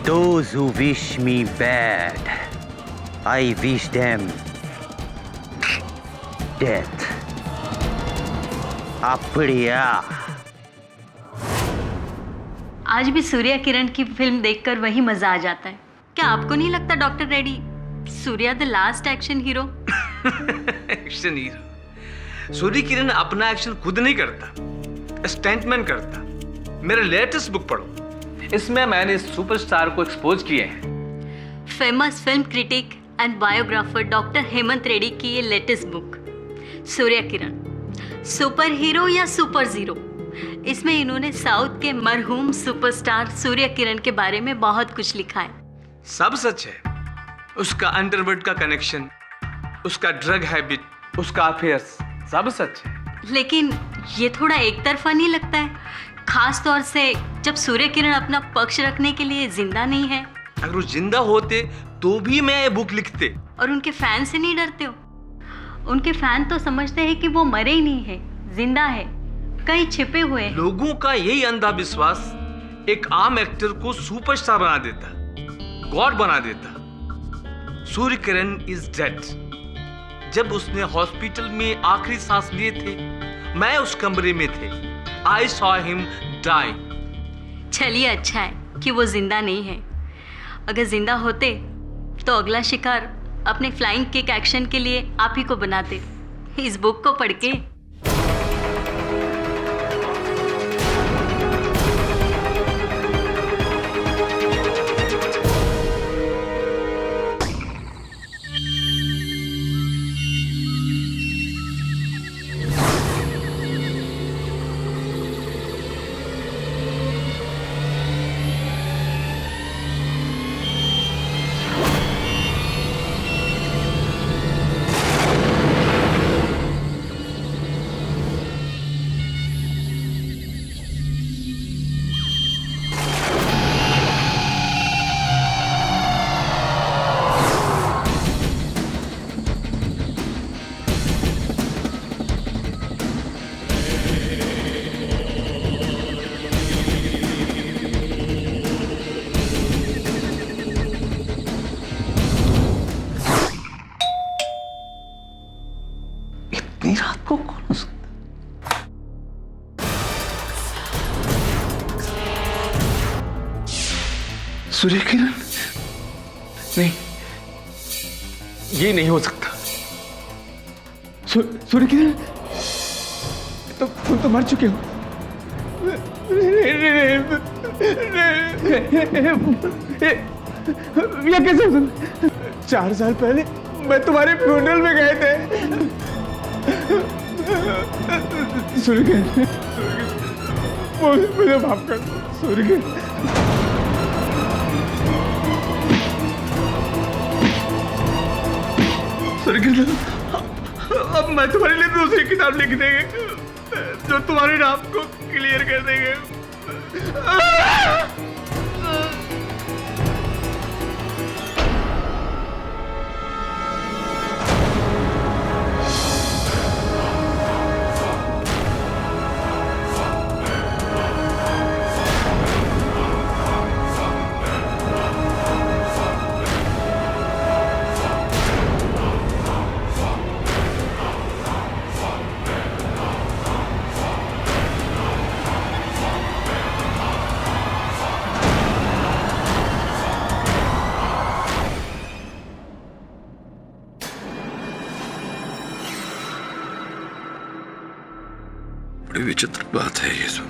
Those who wish me bad, I wish them death. Apriya. आज भी सूर्या किरण की film देखकर वही मजा आ जाता है। क्या आपको नहीं लगता doctor Reddy, Surya the last action hero? Action hero? Surya Kiran अपना एक्शन खुद नहीं करता, स्टंटमैन करता। मेरे लेटेस्ट बुक पढ़ो, इसमें मैंने सुपरस्टार को एक्सपोज किए हैं। Famous film critic and biographer doctor Hemant Reddy की ये लेटेस्ट बुक सूर्या किरण, सुपर हीरो या सुपर जीरो। इसमें इन्होंने साउथ के मरहूम सुपरस्टार सूर्या किरण के बारे में बहुत कुछ लिखा है। सब सच है। उसका अंडरवर्ल्ड का कनेक्शन, उसका ड्रग हैबिट, उसका अफेयर्स, सब सच है। लेकिन ये थोड़ा एक तरफा नहीं लगता है, खास तौर से जब सूर्य किरण अपना पक्ष रखने के लिए जिंदा नहीं है। अगर वो जिंदा होते तो भी मैं ये बुक लिखते। और उनके फैन से नहीं डरते हो? उनके फैन तो समझते हैं कि वो मरे ही नहीं है, जिंदा है, कहीं छिपे हुए हैं। लोगों का यही अंधा विश्वास एक आम एक्टर को सुपरस्टार बना देता, गॉड बना देता। Surya Kiran is dead. जब उसने हॉस्पिटल में आखिरी सांस लिए थे, मैं उस कमरे में थे। I saw him die. चलिए, अच्छा है कि वो जिंदा नहीं है। अगर जिंदा होते तो अगला शिकार अपने फ्लाइंग किक एक्शन के लिए आप ही को बनाते। इस बुक को पढ़ के इतनी रात को कौन हो सकता? सूर्य किरण? नहीं, ये नहीं हो सकता। सूर्य किरण, तुम तो मर चुके हो। ये कैसे हो सकता? 4 साल पहले मैं तुम्हारे फ्यूनरल में गए थे। सूर्य किरण, मुझे माफ कर दो। सूर्य किरण, सूर्य किरण, अब मैं तुम्हारे लिए दूसरी किताब लिख देंगे जो तुम्हारे नाम को क्लियर कर देंगे। बड़ी विचित्र बात है ये सब।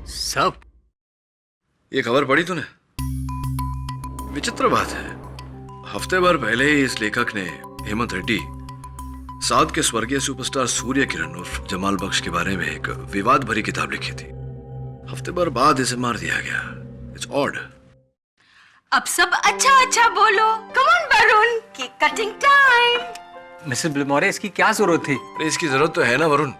सब ये खबर पढ़ी तूने? विचित्र बात है, हफ्ते भर पहले ही इस लेखक ने हेमंत रेड्डी साउथ के स्वर्गीय सुपरस्टार सूर्य किरण उर्फ जमाल बख्श के बारे में एक विवाद भरी किताब लिखी थी। हफ्ते भर बाद इसे मार दिया गया। It's odd. अब सब अच्छा अच्छा बोलो। Come on Varun, cake cutting time. Mrs ब्लमोरे, इसकी क्या जरूरत थी? अरे इसकी जरूरत तो है ना वरुण,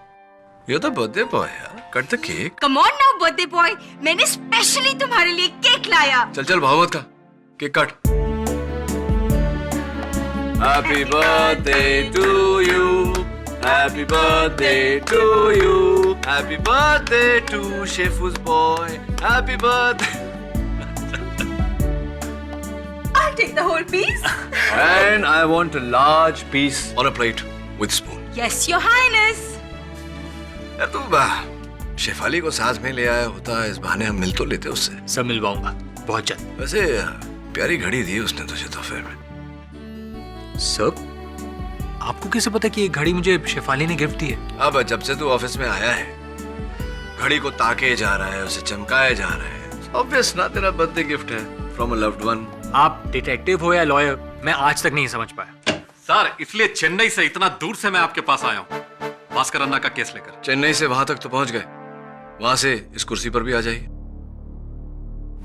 ये तो बर्थडे बॉय है। Cut the cake. Come on now birthday boy, मैंने स्पेशली तुम्हारे लिए केक लाया। चल चल भाव मत खा, केक काट। Happy birthday to you. Happy birthday to you. Happy birthday to Shefu's boy. Happy birthday. I'll take the whole piece. And I want a large piece on a plate with spoon. Yes, Your Highness. यार तू शेफाली को साथ में ले आया होता, इस बहाने हम मिल तो लेते उससे। सब मिलवाऊंगा बहुत जल्द। वैसे प्यारी घड़ी दी उसने तुझे तोहफे में। सब आपको कैसे पता कि ये घड़ी मुझे शेफाली ने गिफ्ट दी है? अब जब से तू ऑफिस में आया है, घड़ी को ताके जा रहा है, उसे चमकाए जा रहा है। ऑब्वियस ना, तेरा बर्थडे गिफ्ट है फ्रॉम अ लव्ड वन। आप डिटेक्टिव हो या लॉयर, मैं आज तक नहीं समझ पाया। सर, इसलिए चेन्नई से इतना दूर से मैं आपके पास आया हूँ, भास्कर अन्ना का केस लेकर। चेन्नई से वहां तक तो पहुंच गए, वहां से इस कुर्सी पर भी आ जाइए।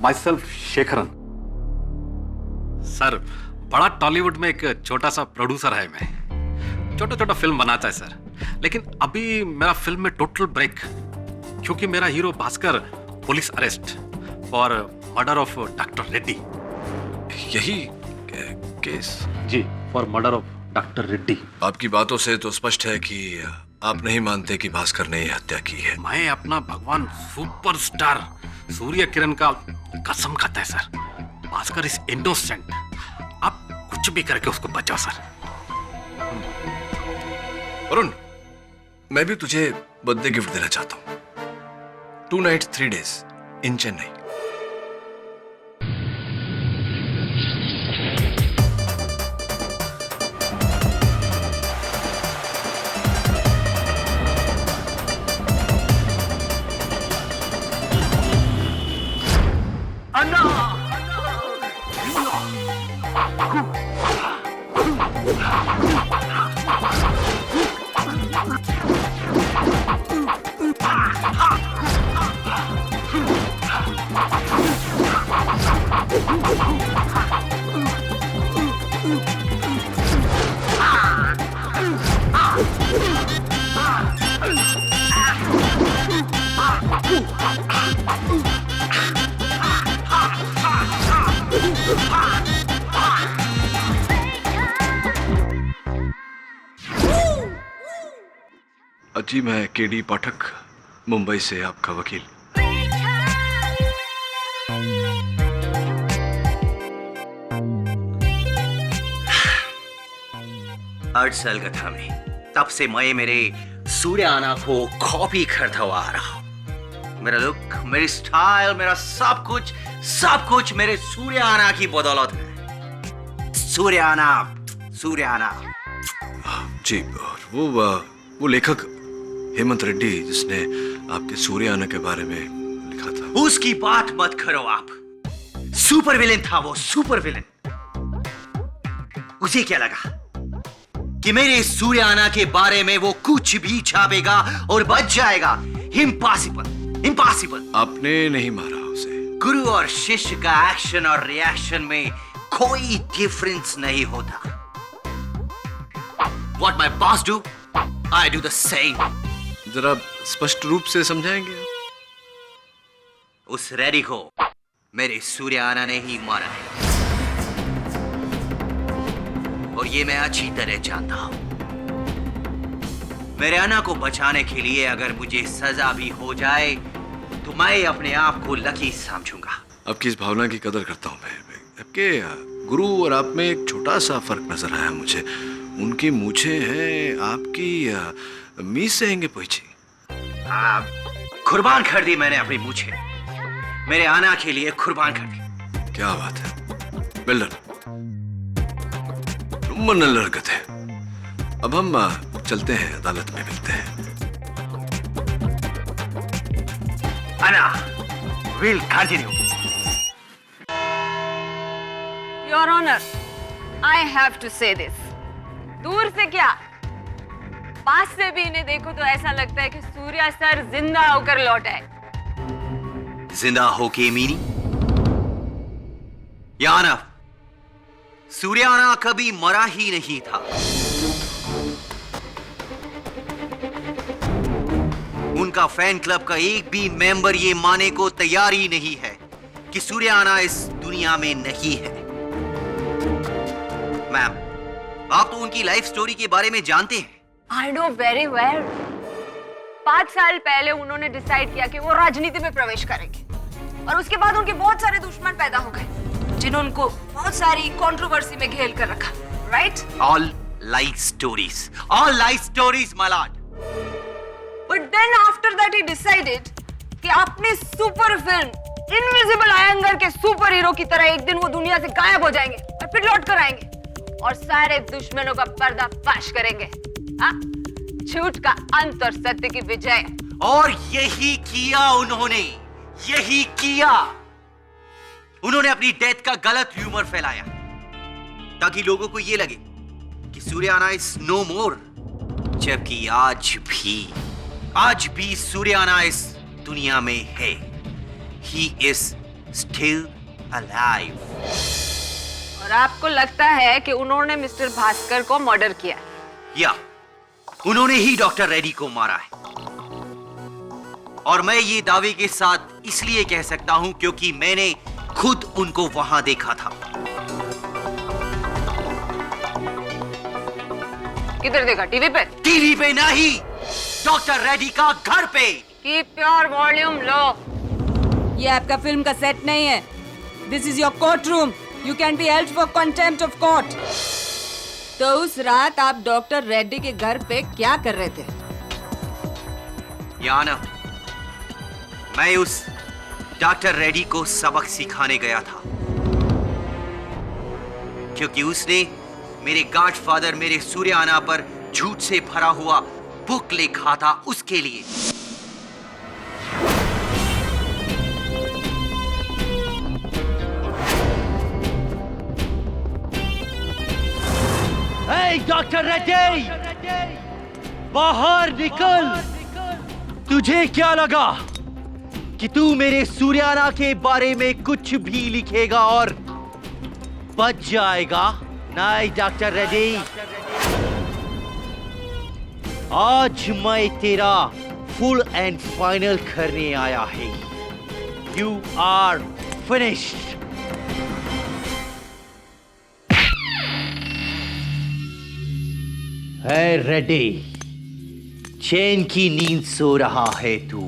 My self Shekharan. सर, बड़ा टॉलीवुड में एक छोटा सा प्रोड्यूसर है मैं, छोटा छोटा फिल्म बनाता है सर। लेकिन अभी मेरा फिल्म में टोटल ब्रेक, क्योंकि मेरा hero Bhaskar police arrest for murder of doctor Reddy. यही केस? जी, for murder of doctor Reddy. आपकी बातों से तो स्पष्ट है कि आप नहीं मानते कि भास्कर ने यह हत्या की है। मैं अपना भगवान सुपरस्टार सूर्य किरण का कसम खाता है सर, भास्कर इज इनोसेंट। आप कुछ भी करके उसको बचाओ सर। वरुण, मैं भी तुझे बर्थडे गिफ्ट देना चाहता हूँ। 2 nights 3 days इन चेन्नई। जी, मैं केडी पाठक, मुंबई से आपका वकील। 8 साल का था मैं, तब से मैं मेरे सूर्याना को कॉपी करता हुआ आ रहा हूं। मेरा लुक, मेरी स्टाइल, मेरा सब कुछ मेरे सूर्याना की बदौलत है। सूर्याना। जी, और वो लेखक हेमंत रेड्डी जिसने आपके सूर्याना के बारे में लिखा था। उसकी बात मत करो आप। सुपर विलेन था वो, सुपर विलेन। उसे क्या लगा कि मेरे सूर्याना के बारे में वो कुछ भी छापेगा और बच जाएगा? इम्पॉसिबल। आपने नहीं मारा उसे। गुरु और शिष्य का एक्शन और रिएक्शन में कोई डिफरेंस नहीं होता। What my boss do, I do the same. जरा स्पष्ट रूप से समझाएंगे? उस रेडी को मेरे सूर्याना ने ही मारा है, और ये मैं अच्छी तरह जानता हूं। मेरे अन्ना को बचाने के लिए अगर मुझे सजा भी हो जाए तो मैं अपने आप को लकी समझूंगा। आपकी इस भावना की कदर करता हूं मैं। आपके गुरु और आप में एक छोटा सा फर्क नजर आया मुझे। उनकी मूछें हैं, आपकी मीस से हैंगे पहुंची। कुर्बान कर दी मैंने अपनी मूछें, मेरे अन्ना के लिए कुर्बान कर दी। क्या बात है, वेल डन। मन लड़कत है। अब हम चलते हैं, अदालत में मिलते हैं। अन्ना, we'll continue. Your Honor, I have to say this. दूर से क्या, पास से भी इन्हें देखो तो ऐसा लगता है कि सूर्या सर जिंदा होकर लौटा है। जिंदा होके मीनी? याना, सूर्याना कभी मरा ही नहीं था। उनका फैन क्लब का एक भी मेंबर ये मानने को तैयार ही नहीं है कि सूर्याना इस दुनिया में नहीं है। मैम, आप तो उनकी लाइफ स्टोरी के बारे में जानते हैं। I know very well. 5 साल पहले उन्होंने डिसाइड किया कि वो राजनीति में प्रवेश करेंगे और उसके बाद उनके बहुत सारे दुश्मन पैदा हो गए जिन्होंने उनको बहुत सारी कंट्रोवर्सी में घेर कर रखा, right? All lie stories, my lord. But then after that he decided कि अपनी सुपर फिल्म इनविजिबल आयंगर के सुपर हीरो की तरह एक दिन वो दुनिया से गायब हो जाएंगे और फिर लौट कर आएंगे और सारे दुश्मनों का पर्दाफाश करेंगे। हाँ? झूठ का अंत और सत्य की विजय। और यही किया उन्होंने, यही किया। उन्होंने अपनी डेथ का गलत ह्यूमर फैलाया ताकि लोगों को ये लगे कि सूर्याना इज नो मोर, जबकि आज भी सूर्याना इस दुनिया में है। He is still alive. और आपको लगता है कि उन्होंने मिस्टर भास्कर को मर्डर किया? या उन्होंने ही डॉक्टर रेड्डी को मारा है। और मैं ये दावे के साथ इसलिए कह सकता हूं क्योंकि मैंने खुद उनको वहां देखा था। किधर देखा? टीवी पे? टीवी पे नहीं, डॉक्टर रेड्डी का घर पे। Keep your volume low. ये आपका फिल्म का सेट नहीं है। This is your court room. You can be held for contempt of court. तो उस रात आप डॉक्टर रेड्डी के घर पे क्या कर रहे थे? याना, मैं उस डॉक्टर रेड्डी को सबक सिखाने गया था क्योंकि उसने मेरे गॉडफादर मेरे सूर्याना पर झूठ से भरा हुआ बुक लिखा था उसके लिए। डॉक्टर रेड्डी, बाहर निकल। तुझे क्या लगा कि तू मेरे सूर्याना के बारे में कुछ भी लिखेगा और बच जाएगा? नहीं डॉक्टर रेड्डी, आज मैं तेरा फुल एंड फाइनल करने आया है। You are finished. है रेड्डी, चैन की नींद सो रहा है तू।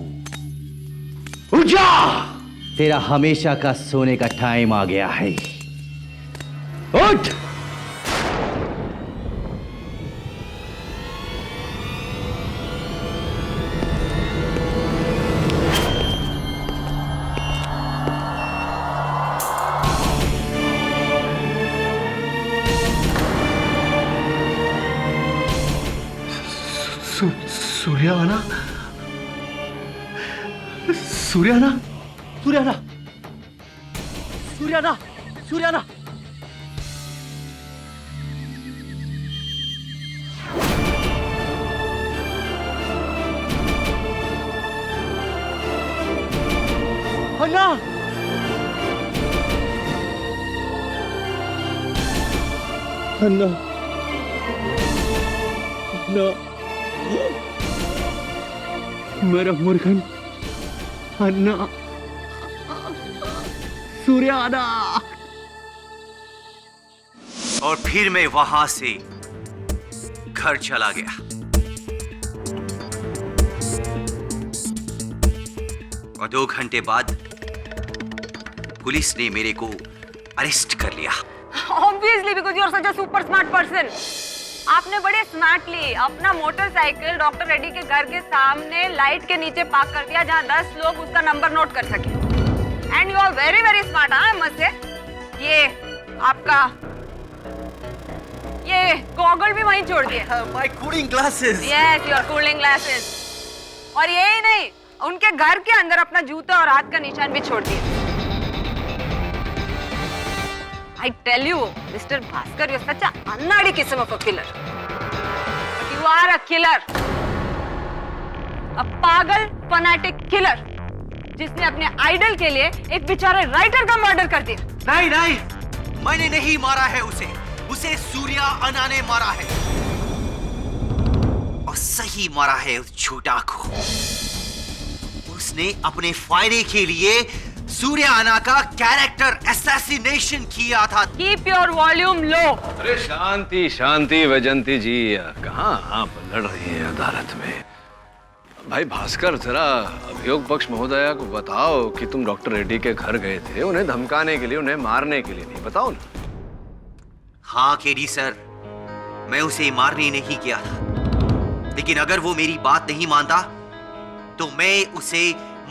उठ जा, तेरा हमेशा का सोने का टाइम आ गया है। उठ। सूर्याना, सूर्याना, सूर्याना, सूर्याना, सूर्याना। अन्ना, अन्ना, अन्ना, मेरा मुर्गन, अन्ना, सूर्याना। और फिर मैं वहां से घर चला गया। और 2 घंटे बाद पुलिस ने मेरे को अरेस्ट कर लिया। Obviously, because you are such a super smart person. आपने बड़े स्मार्टली अपना मोटरसाइकिल डॉक्टर रेड्डी के घर के सामने लाइट के नीचे पार्क कर दिया जहां 10 लोग उसका नंबर नोट कर सके। And you are very very smart. हाँ, मत से ये आपका ये गॉगल भी वहीं छोड़ दिए। My cooling glasses. Yes, your cooling glasses. और यही नहीं, उनके घर के अंदर अपना जूता और हाथ का निशान भी छोड़ दिए। I tell you, Mr. Bhaskar, you're such a unnadi kism of a killer. But you are a killer. A पागल फनाटिक किलर जिसने अपने आइडल के लिए एक बेचारे राइटर का मर्डर कर दिया। नहीं नहीं, मैंने नहीं मारा है उसे सूर्या अन्ना ने मारा है। और सही मारा है उस झूठा को। उसने अपने फायदे के लिए सूर्याना का कैरेक्टर असैसिनेशन किया था। Keep your volume low. अरे शांति शांति वैजंती जी, कहाँ आप लड़ रही हैं अदालत में? भाई भास्कर, जरा अभियोग पक्ष महोदया को बताओ कि तुम डॉक्टर रेड्डी के घर गए थे उन्हें धमकाने के लिए, उन्हें मारने के लिए नहीं, बताओ ना। हाँ केडी सर, मैं उसे मारने नहीं गया था, लेकिन अगर वो मेरी बात नहीं मानता तो मैं उसे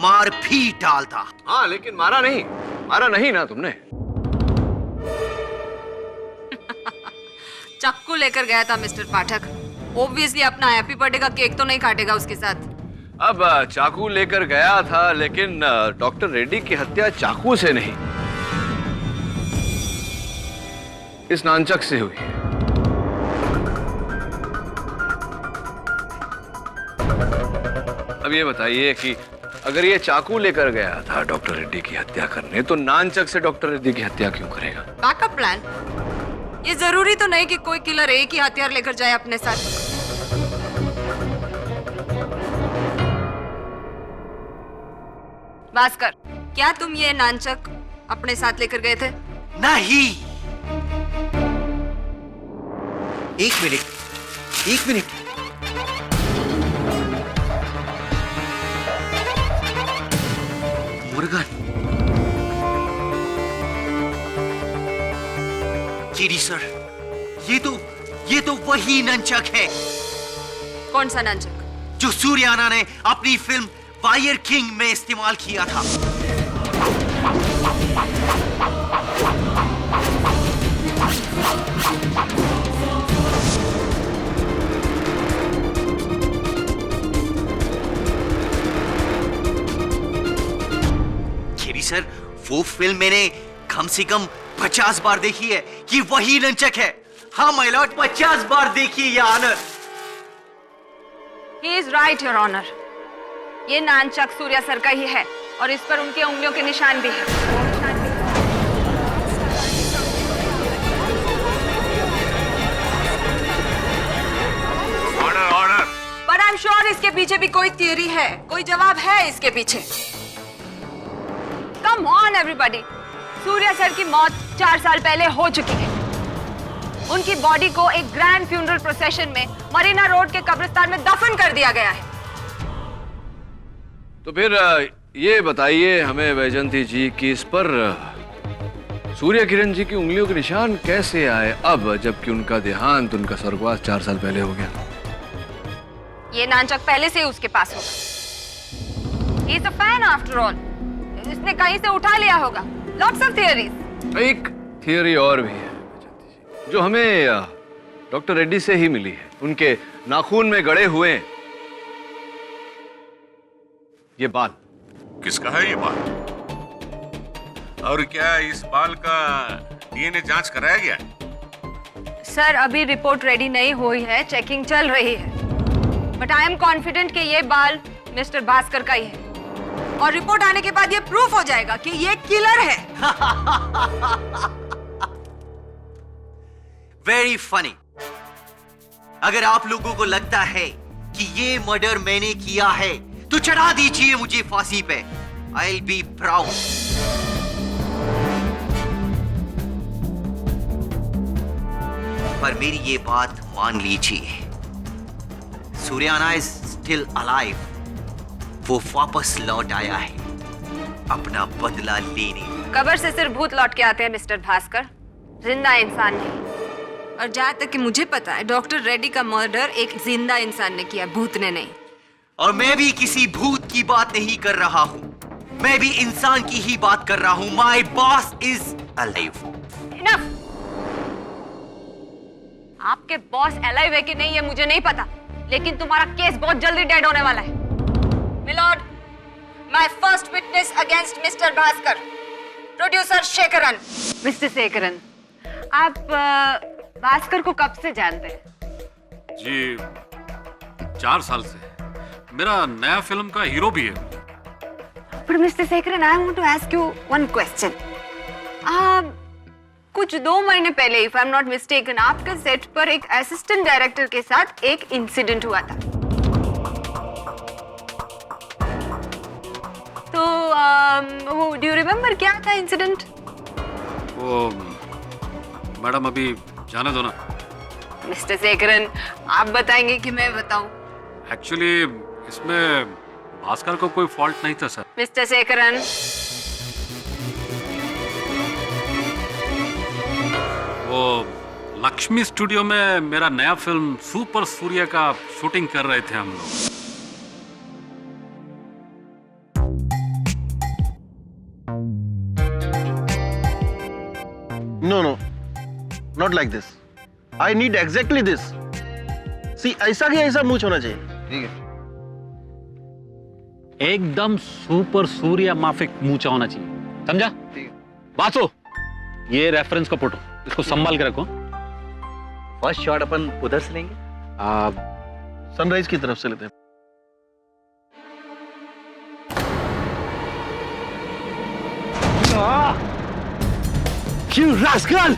मार भी डालता। हाँ लेकिन मारा नहीं ना तुमने। चक्कू लेकर गया था मिस्टर पाठक। ऑब्वियसली अपना हैप्पी बर्थडे का केक तो नहीं काटेगा उसके साथ। अब चाकू लेकर गया था, लेकिन डॉक्टर रेड्डी की हत्या चाकू से नहीं, इस नानचक से हुई है। अब ये बताइए कि अगर ये चाकू लेकर गया था डॉक्टर रेड्डी की हत्या करने, तो नानचक से डॉक्टर रेड्डी की हत्या क्यों करेगा? Backup plan. ये जरूरी तो नहीं कि कोई किलर एक ही हथियार लेकर जाए अपने साथ। भास्कर, क्या तुम ये नानचक अपने साथ लेकर गए थे? नहीं। एक मिनट। मुर्गन, केडी सर, ये तो वही नंचक है। कौन सा नानचक? जो सूर्याना ने अपनी फिल्म फायर किंग में इस्तेमाल किया था। केडी सर, वो फिल्म मैंने कम से कम 50 बार देखी है कि वही नंचक है। हाँ माय लॉर्ड, 50 बार देखी है, honour. He is right, Your Honor. ये नानचक सूर्या सर का ही है और इस पर उनके उंगलियों के निशान भी है। ऑर्डर। But I'm sure इसके पीछे भी कोई थियरी है, कोई जवाब है इसके पीछे। Come on everybody. Surya sir की मौत 4 साल पहले हो चुकी है। उनकी बॉडी को एक ग्रैंड फ्यूनरल प्रोसेशन में मरीना रोड के कब्रिस्तान में दफन कर दिया गया है। तो फिर ये बताइए हमें वैजंती जी कि इस पर सूर्य किरण जी की उंगलियों के निशान कैसे आए अब, जबकि उनका देहांत, उनका स्वर्गवास 4 साल पहले हो गया? ये नानचक पहले से ही उसके पास होगा। He is a fan after all. इसने कहीं से उठा लिया होगा। Lots of theories. एक थियरी और भी है जो हमें डॉक्टर रेड्डी से ही मिली है। उनके नाखून में गड़े हुए ये बाल। किसका है ये बाल? और क्या इस बाल का डीएनए जांच कराया गया? सर, अभी रिपोर्ट रेडी नहीं हुई है, चेकिंग चल रही है। बट आई एम कॉन्फिडेंट कि ये बाल मिस्टर भास्कर का ही है। और रिपोर्ट आने के बाद ये प्रूफ हो जाएगा कि ये किलर है। Very funny. अगर आप लोगों को लगता है कि ये मर्डर मैंने किया है तो चढ़ा दीजिए मुझे फांसी पे। I'll be proud. पर मेरी ये बात मान लीजिए, सूर्याना इज स्टिल अलाइव। वो वापस लौट आया है अपना बदला लेने। कब्र से सिर्फ भूत लौट के आते हैं मिस्टर भास्कर, जिंदा इंसान नहीं। और जहाँ तक कि मुझे पता है, डॉक्टर रेड्डी का मर्डर एक जिंदा इंसान ने किया, भूत ने नहीं। और मैं भी किसी भूत की बात नहीं कर रहा हूँ, मैं भी इंसान की ही बात कर रहा हूँ। My boss is alive. Enough. आपके बॉस अलाइव है कि नहीं ये मुझे नहीं पता, लेकिन तुम्हारा केस बहुत जल्दी डेड होने वाला है। My lord, my first witness against mister Bhaskar, producer Shekharan. Mister Shekharan, आप भास्कर को कब से जानते हैं? जी 4 साल से। मेरा नया फिल्म का हीरो भी है। पर mister Shekharan, I want to ask you one question. कुछ 2 महीने पहले, if I am not mistaken, आपके सेट पर एक असिस्टेंट डायरेक्टर के साथ एक इंसिडेंट हुआ था। तो डू यू रिमेम्बर क्या था इंसिडेंट? वो मैडम अभी जाने दो ना। मिस्टर शेखरन, आप बताएंगे कि मैं बताऊं? एक्चुअली इसमें भास्कर को कोई फॉल्ट नहीं था सर। मिस्टर शेखरन, वो लक्ष्मी स्टूडियो में मेरा नया फिल्म सुपर सूर्य का शूटिंग कर रहे थे हम लोग। No, no, not like this. I need exactly this. See, ऐसा कि ऐसा मूछ होना चाहिए। ठीक है। एकदम सुपर सूर्य माफिक मूछा होना चाहिए, समझा? ठीक है। बासो, ये रेफरेंस का फोटो, इसको संभाल के रखो। फर्स्ट शॉट अपन उधर से लेंगे। सनराइज की तरफ से लेते हैं। You rascal!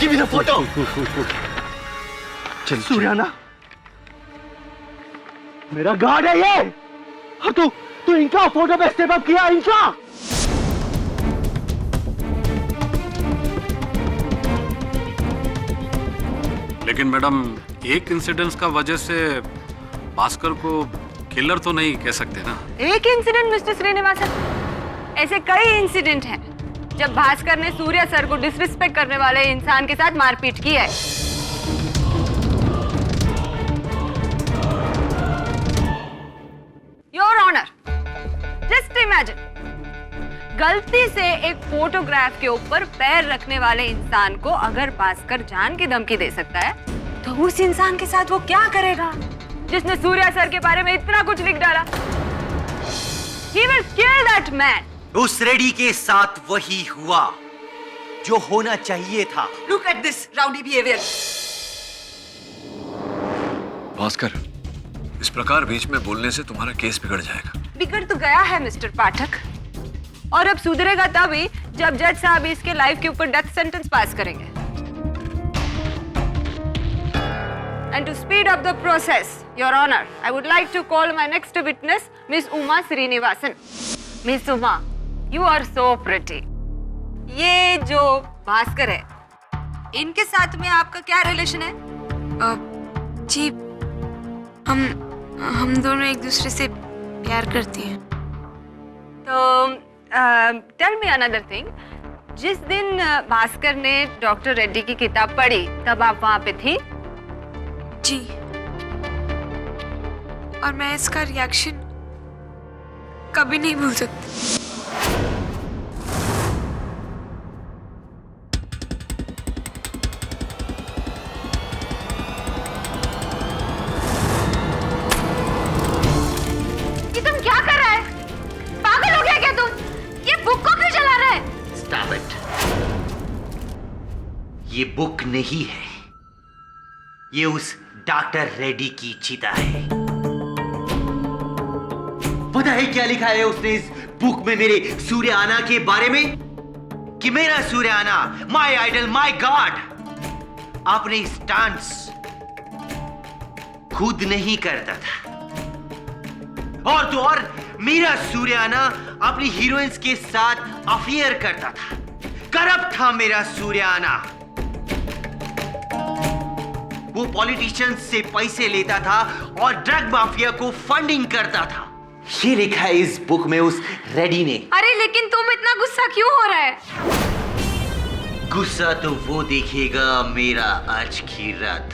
Give me the photo. चल सूर्याना, मेरा गार्ड है ये। हाँ तू इनका फोटो पे स्टेप अप किया, इनका। लेकिन मैडम एक इंसिडेंस का वजह से भास्कर को किलर तो नहीं कह सकते ना। एक इंसिडेंट मिस्टर श्रीनिवासन, ऐसे कई इंसिडेंट हैं जब भास्कर ने सूर्या सर को डिसरिस्पेक्ट करने वाले इंसान के साथ मारपीट की है। योर ऑनर, जस्ट इमेजिन, गलती से एक फोटोग्राफ के ऊपर पैर रखने वाले इंसान को अगर भास्कर जान की धमकी दे सकता है, तो उस इंसान के साथ वो क्या करेगा जिसने सूर्या सर के बारे में इतना कुछ लिख डाला? He will kill that man. उस रेडी के साथ वही हुआ जो होना चाहिए था। Look at this rowdy behavior. Bhaskar, इस प्रकार बीच में बोलने से तुम्हारा केस बिगड़ जाएगा। बिगड़ तो गया है मिस्टर पाठक, और अब सुधरेगा तभी जब जज साहब इसके लाइफ के ऊपर डेथ सेंटेंस पास करेंगे। And to speed up the process, Your Honor, I would like to call my next witness, Miss Uma Srinivasan. Miss Uma, you are so pretty. ये जो भास्कर है, इनके साथ में आपका क्या रिलेशन है? जी, हम दोनों एक दूसरे से प्यार करती हैं। तो टेल मी अनदर थिंग, जिस दिन भास्कर ने डॉक्टर रेड्डी की किताब पढ़ी तब आप वहां पे थी? जी, और मैं इसका रिएक्शन कभी नहीं भूल सकती। ये तुम क्या कर रहा है? पागल हो गया क्या तुम? ये बुक को क्यों जला रहा है? Stop it. ये बुक नहीं है, ये उस डॉक्टर रेड्डी की चिता है। पता है क्या लिखा है उसने इस बुक में मेरे सूर्याना के बारे में? कि मेरा सूर्याना, माय आइडल, माय गॉड, अपने स्टंट्स खुद नहीं करता था, और तो और मेरा सूर्याना अपनी हीरोइंस के साथ अफेयर करता था। करप्ट था मेरा सूर्याना। वो पॉलिटिशियंस से पैसे लेता था और ड्रग माफिया को फंडिंग करता था। ये लिखा है इस बुक में उस रेडी ने। अरे लेकिन तुम इतना गुस्सा क्यों हो रहा है? गुस्सा तो वो देखेगा मेरा आज की रात,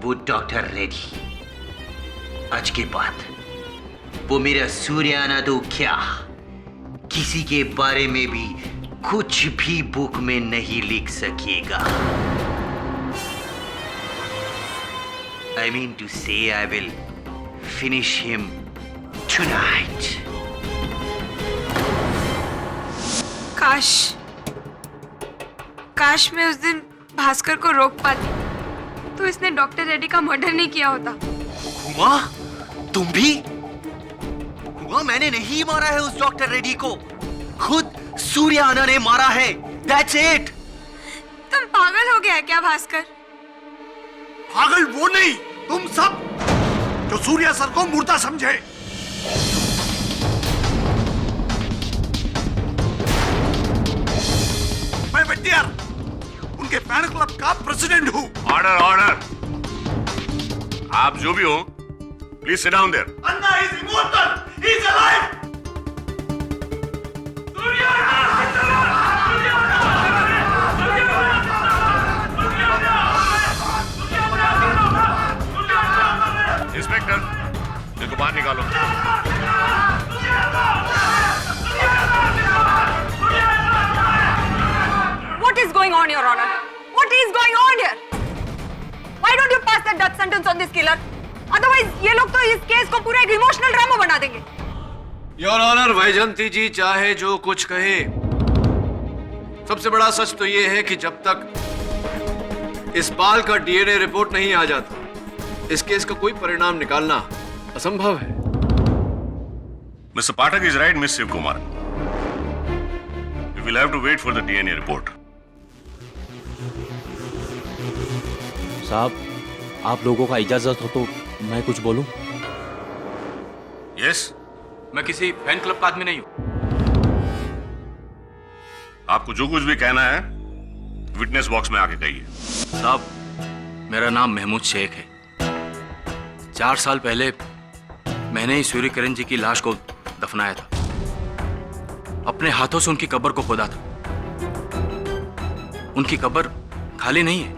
वो डॉक्टर रेडी। आज के बाद वो मेरा सूर्याना तो क्या, किसी के बारे में भी कुछ भी बुक में नहीं लिख सकेगा। I mean to say I will finish him tonight. काश मैं उस दिन भास्कर को रोक पाती तो इसने डॉक्टर रेड्डी का मर्डर नहीं किया होता। हुआ? तुम भी? हुआ मैंने नहीं मारा है उस डॉक्टर रेड्डी को, खुद सूर्याना ने मारा है। That's it. तुम पागल हो गया है क्या भास्कर? पागल वो नहीं, तुम सब जो सूर्या सर को मुर्दा समझे। मैं वेटियर उनके फैन क्लब का प्रेसिडेंट हूँ। Order order. आप जो भी हो, please sit down there. Anna is immortal, he is alive. Inspector, इनको बाहर निकालो। What is going on, Your Honor? What is going on here? Why don't you pass that death sentence on this killer? Otherwise, ये लोग तो इस case को पूरा एक इमोशनल ड्रामा बना देंगे। योर ऑनर, वैजयंती जी चाहे जो कुछ कहे, सबसे बड़ा सच तो यह है कि जब तक इस बाल का डीएनए रिपोर्ट नहीं आ जाता, इस केस का कोई परिणाम निकालना असंभव है। Mister Pathak is right, miss Shiv Kumar. We will have to wait for the DNA report. साहब, आप लोगों का इजाजत हो तो मैं कुछ बोलूं? यस। मैं किसी फैन क्लब का आदमी नहीं हूं। आपको जो कुछ भी कहना है विटनेस बॉक्स में आके कहिए। साहब, मेरा नाम महमूद शेख है। 4 साल पहले मैंने ही सूर्य किरण जी की लाश को दफनाया था। अपने हाथों से उनकी कब्र को खोदा था। उनकी कब्र खाली नहीं है,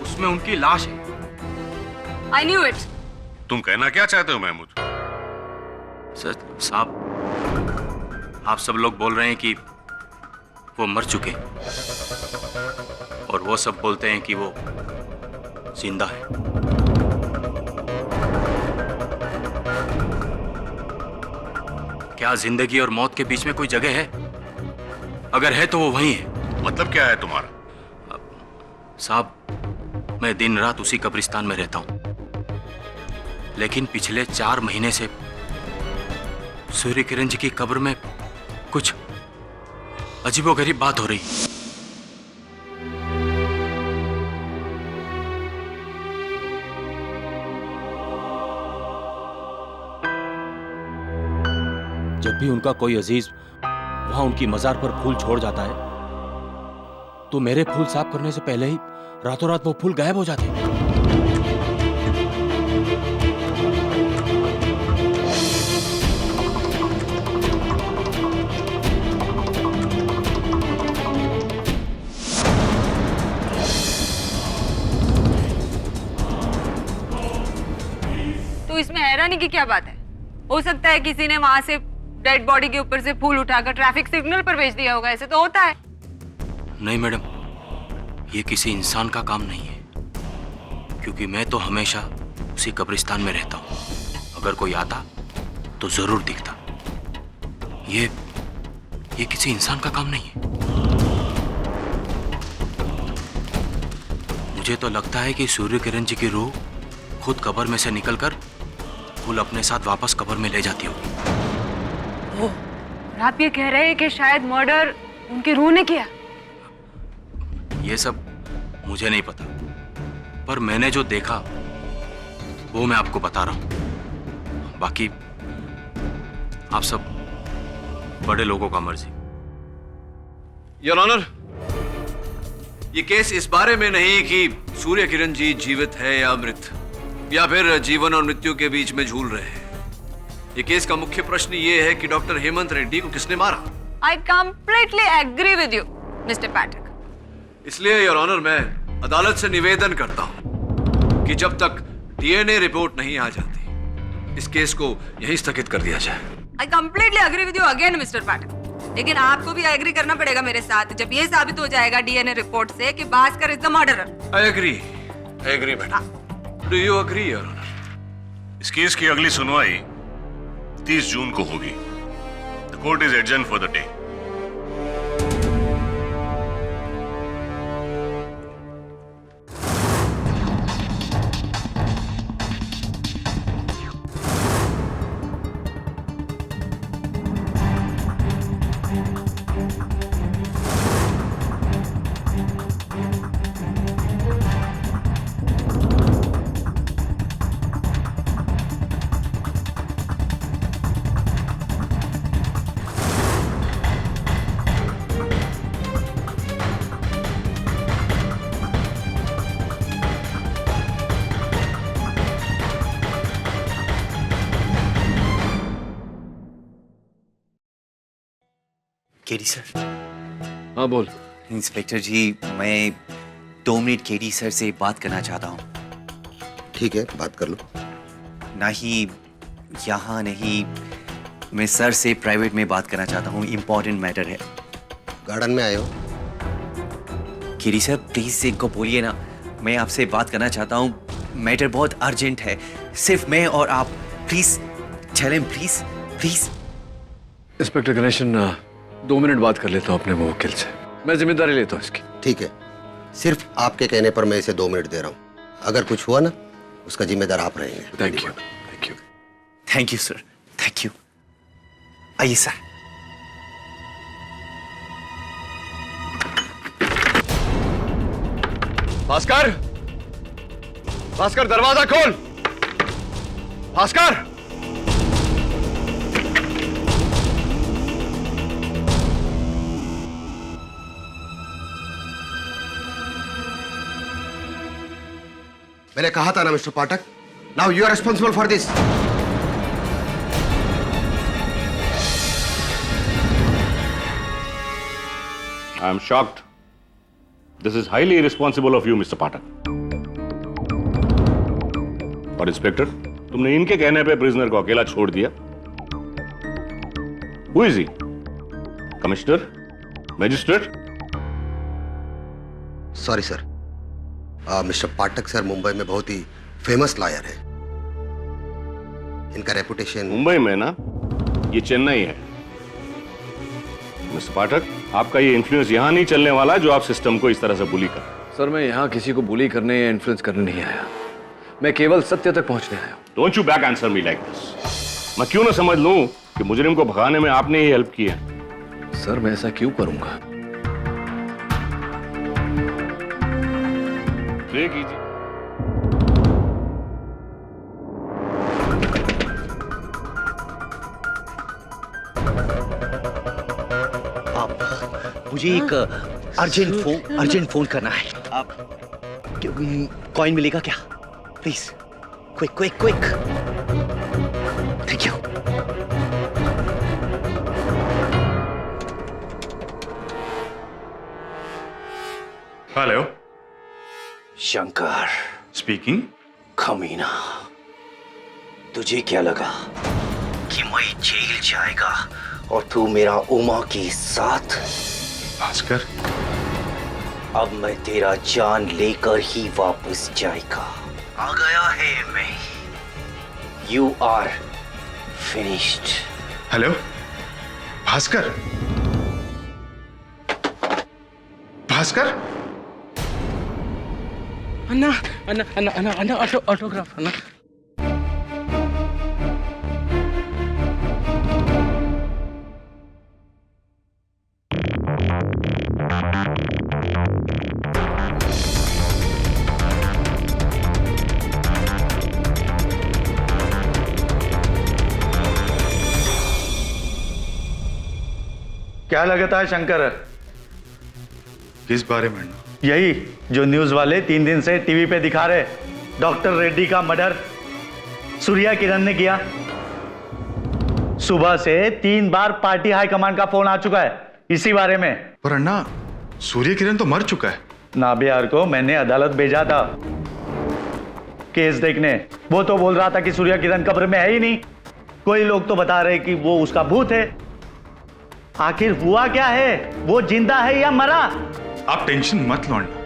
उसमें उनकी लाश है। I knew it. तुम कहना क्या चाहते हो महमूद? सर साहब, आप सब लोग बोल रहे हैं कि वो मर चुके, और वो सब बोलते हैं कि वो जिंदा है। क्या जिंदगी और मौत के बीच में कोई जगह है? अगर है तो वो वहीं है। मतलब क्या है तुम्हारा? साहब, मैं दिन रात उसी कब्रिस्तान में रहता हूं, लेकिन पिछले 4 महीने से सूर्य किरण जी की कब्र में कुछ अजीबोगरीब बात हो रही। जब भी उनका कोई अजीज वहां उनकी मजार पर फूल छोड़ जाता है, तो मेरे फूल साफ करने से पहले ही रातों रात वो फूल गायब हो जाते हैं। तो इसमें हैरानी की क्या बात है? हो सकता है किसी ने वहां से डेड बॉडी के ऊपर से फूल उठाकर ट्रैफिक सिग्नल पर भेज दिया होगा। ऐसे तो होता है। नहीं मैडम, ये किसी इंसान का काम नहीं है, क्योंकि मैं तो हमेशा उसी कब्रिस्तान में रहता हूं। अगर कोई आता तो जरूर दिखता। ये किसी इंसान का काम नहीं है। मुझे तो लगता है कि सूर्य किरण जी की रूह खुद कब्र में से निकलकर फूल अपने साथ वापस कब्र में ले जाती होगी। और आप ये कह रहे हैं कि शायद मर्डर उनकी रूह ने किया? ये सब मुझे नहीं पता, पर मैंने जो देखा वो मैं आपको बता रहा हूं। बाकी आप सब बड़े लोगों का मर्जी। योर ऑनर, ये केस इस बारे में नहीं कि सूर्य किरण जी जीवित है या मृत, या फिर जीवन और मृत्यु के बीच में झूल रहे हैं। ये केस का मुख्य प्रश्न ये है कि डॉक्टर हेमंत रेड्डी को किसने मारा। I completely agree with you, Mr. Pathak. इसलिए योर ऑनर, मैं अदालत से निवेदन करता हूं कि जब तक डीएनए रिपोर्ट नहीं आ जाती, इस केस को यहीं स्थगित कर दिया जाए। I completely agree with you again, Mr. Pathak. लेकिन आपको भी एग्री करना पड़ेगा मेरे साथ, जब ये साबित हो जाएगा डीएनए रिपोर्ट से कि Bhaskar is the murderer. I agree madam. Do you agree your honour? इस केस की अगली सुनवाई 30 जून को होगी। The court is adjourn for the day. KD sir. हाँ बोल। इंस्पेक्टर जी, मैं 2 मिनट केडी सर से बात करना चाहता हूँ। ठीक है, बात कर लो। नहीं, यहाँ नहीं, मैं सर से प्राइवेट में बात करना चाहता हूँ, इम्पोर्टेंट मैटर है। गार्डन में आए हो? केडी सर प्लीज इनको बोलिए ना, मैं आपसे बात करना चाहता हूँ, मैटर बहुत अर्जेंट है, सिर्फ मैं और आप। Please tell him, please please. Inspector Ganeshan, 2 minute बात कर लेता हूँ अपने मुवक्किल से, मैं जिम्मेदारी लेता हूँ इसकी। ठीक है, सिर्फ आपके कहने पर मैं इसे 2 मिनट दे रहा हूँ। अगर कुछ हुआ ना, उसका जिम्मेदार आप रहेंगे। Thank you, thank you. Thank you sir, thank you. आइए सर। भास्कर, भास्कर दरवाजा खोल। भास्कर, मैंने कहा था ना mister Pathak, now you are responsible for this. I am shocked. This is highly irresponsible of you, Mr. Pathak. और इंस्पेक्टर, तुमने इनके कहने पे प्रिजनर को अकेला छोड़ दिया। Who is he? Commissioner? Magistrate? Sorry sir, mister Pathak sir Mumbai में बहुत ही फेमस लॉयर है। इनका रेपुटेशन मुंबई में ना, ये चेन्नई है। मिस्टर पाठक, आपका ये इन्फ्लुएंस यहाँ नहीं चलने वाला जो आप सिस्टम को इस तरह से बुली कर। सर मैं यहाँ किसी को बुली करने या इन्फ्लुएंस करने नहीं आया, मैं केवल सत्य तक पहुँचने आया हूँ। Don't you back answer me like this. मैं क्यों ना समझ लूं कि मुजरिम को भगाने में आपने ही हेल्प की है। सर मैं ऐसा क्यों करूंगा? प्रे कीजिए। मुझे एक अर्जेंट फोन करना है। आप कॉइन मिलेगा क्या? Please quick quick quick. Thank you. Hello, Shankar speaking. कमीना, तुझे क्या लगा कि मैं जेल जाएगा और तू मेरा उमा के साथ? भास्कर, अब मैं तेरा जान लेकर ही वापस जाएगा। आ गया है मैं। You are finished. Hello Bhaskar, Bhaskar, Anna Anna Anna Anna Anna autograph Anna. क्या लगता है शंकर? किस बारे में? यही जो न्यूज वाले 3 दिन से टीवी पे दिखा रहे, डॉक्टर रेड्डी का मर्डर सूर्या किरण ने किया। सुबह से 3 बार पार्टी हाईकमांड का फोन आ चुका है इसी बारे में। पर अन्ना, सूर्य किरण तो मर चुका है। नाबियार को मैंने अदालत भेजा था केस देखने। वो तो बोल रहा था कि सूर्या किरण कब्र में है ही नहीं। कोई लोग तो बता रहे कि वो उसका भूत है। आखिर हुआ क्या है? वो जिंदा है या मरा? आप टेंशन मत लो अन्ना,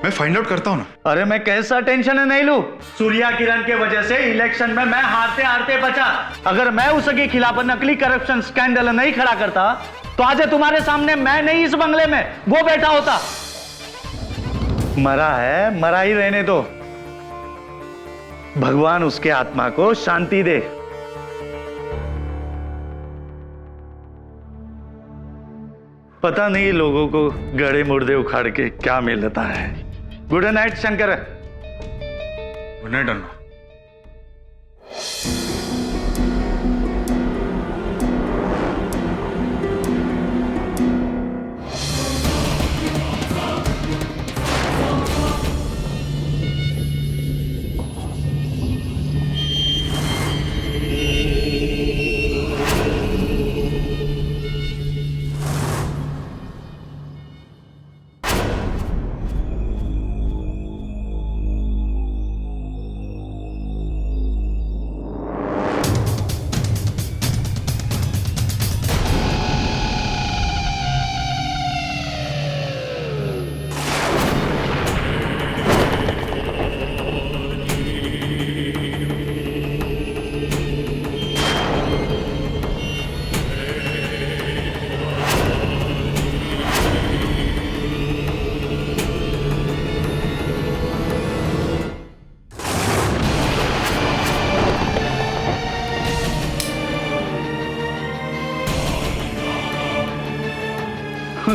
मैं फाइंड आउट करता हूं ना। अरे मैं कैसा टेंशन नहीं लूं? सूर्या किरण के वजह से इलेक्शन में मैं हारते हारते बचा। अगर मैं उसके खिलाफ नकली करप्शन स्कैंडल नहीं खड़ा करता तो आज तुम्हारे सामने मैं नहीं इस बंगले में वो बैठा होता। मरा है, मरा ही रहने दो। भगवान उसके आत्मा को शांति दे। पता नहीं लोगों को गड़े मुर्दे उखाड़ के क्या मिलता है। Good night Shankar. Good night Anna.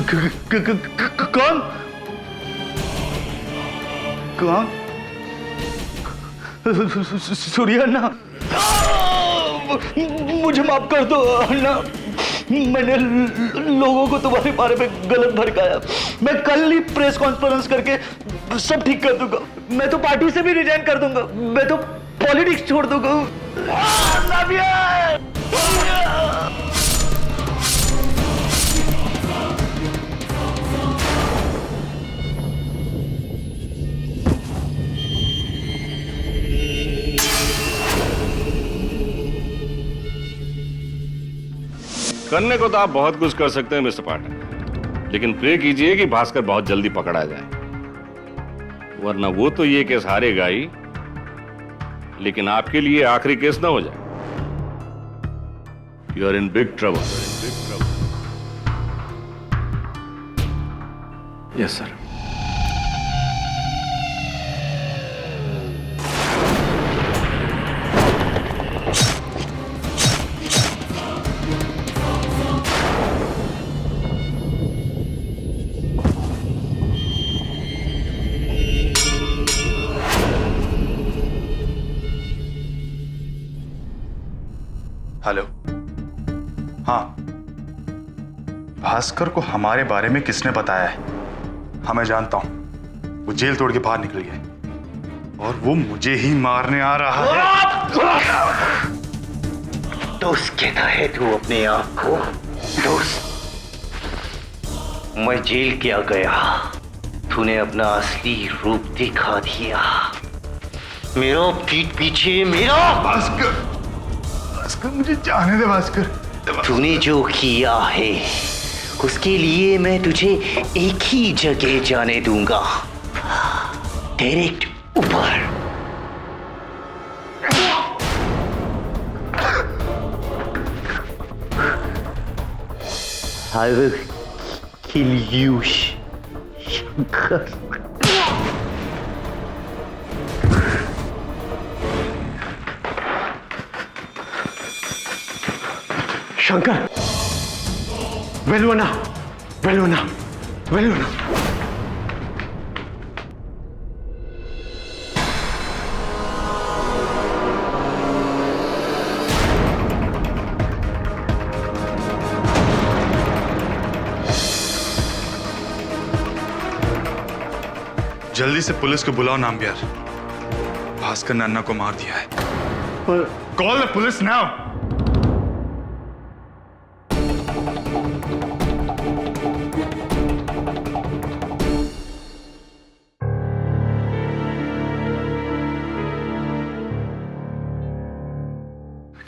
कौन कौन? सूर्या अन्ना, मुझे माफ कर दो अन्ना, मैंने लोगों को तुम्हारे बारे में गलत भड़काया। मैं कल ही प्रेस कॉन्फ्रेंस करके सब ठीक कर दूंगा। मैं तो पार्टी से भी रिजाइन कर दूंगा। मैं तो पॉलिटिक्स छोड़ दूंगा। करने को तो आप बहुत कुछ कर सकते हैं मिस्टर पाठक, लेकिन प्रे कीजिए कि भास्कर बहुत जल्दी पकड़ा जाए, वरना वो तो ये केस हारेगा ही, लेकिन आपके लिए आखिरी केस ना हो जाए। You are in big trouble. Yes sir. Hello, हाँ, भास्कर को हमारे बारे में किसने बताया है? हाँ, मैं जानता हूं, वो जेल तोड़ के बाहर निकल गया और वो मुझे ही मारने आ रहा है। दोस्त कहता है तू अपने आप को? दोस्त, मैं जेल क्या गया, तूने अपना असली रूप दिखा दिया। मेरा पीठ पीछे मेरा भास्कर, मुझे जाने दे भास्कर। तूने जो किया है उसके लिए मैं तुझे एक ही जगह जाने दूंगा, डायरेक्ट ऊपर। I will kill you, Shankar. Shankar, वेलुना, वेलुना, वेलुना। जल्दी से पुलिस को बुलाओ नामबियार। भास्कर ने अन्ना को मार दिया है। Call the police now.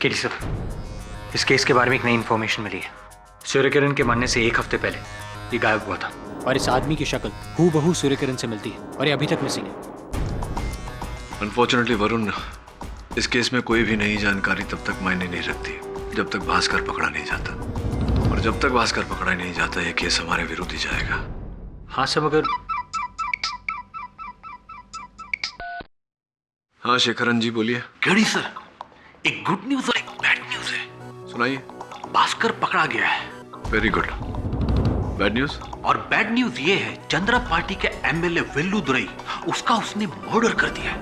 KD sir, इस केस के बारे में एक नई इंफॉर्मेशन मिली है। सूर्यकिरण के मरने से एक हफ्ते पहले ये गायब हुआ था और इस आदमी की शक्ल हूबहू सूर्यकिरण से मिलती है और ये अभी तक मिसिंग है। अनफॉर्चुनेटली वरुण, इस केस में कोई भी नई जानकारी तब तक मायने नहीं रखती जब तक भास्कर पकड़ा नहीं जाता, और जब तक भास्कर पकड़ा नहीं जाता ये केस हमारे विरुद्ध ही जाएगा। हाँ सर, मगर हाँ शेखरन जी बोलिए। केडी सर, एक गुड न्यूज और एक बैड न्यूज है। सुनाइए। भास्कर पकड़ा गया है। Very good. Bad news? और बैड न्यूज ये है, चंद्रा पार्टी के एमएलए वेल्लुदुरई, उसका उसने मर्डर कर दिया है।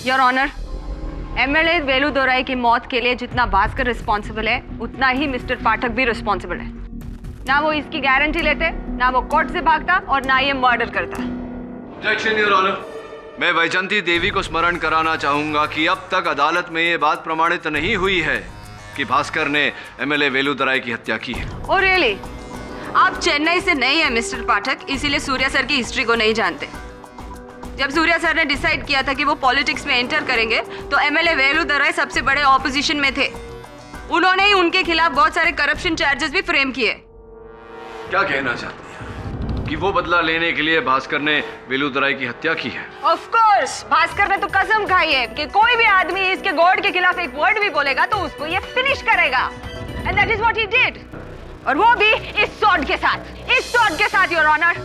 योर ऑनर, एमएलए वेलुदुरई की मौत के लिए जितना भास्कर रिस्पॉन्सिबल है, उतना ही मिस्टर पाठक भी रिस्पॉन्सिबल है। ना वो इसकी गारंटी लेते, ना वो कोर्ट से भागता, और ना ये मर्डर करता। Objection your honour. मैं वैजंती देवी को स्मरण कराना चाहूंगा कि अब तक अदालत में ये बात प्रमाणित नहीं हुई है कि भास्कर ने एमएलए वेलुदुरई की हत्या की है। Oh really? आप चेन्नई से नहीं है मिस्टर पाठक, इसीलिए सूर्या सर की हिस्ट्री को नहीं जानते। जब सूर्या सर ने डिसाइड किया था कि वो पॉलिटिक्स में एंटर करेंगे, तो एमएलए वेलुदुरई सबसे बड़े ऑपोजिशन में थे। उन्होंने ही उनके खिलाफ बहुत सारे करप्शन चार्जेस भी फ्रेम किए। क्या कहना चाहती हैं? कि वो बदला लेने के लिए भास्कर ने वेलुदराई की हत्या की है। ऑफ कोर्स, भास्कर ने तो कसम खाई है कि कोई भी आदमी इसके गॉड के खिलाफ एक वर्ड भी बोलेगा तो उसको ये फिनिश करेगा। And that is what he did. और वो भी इस स्वॉर्ड के साथ, योर ऑनर।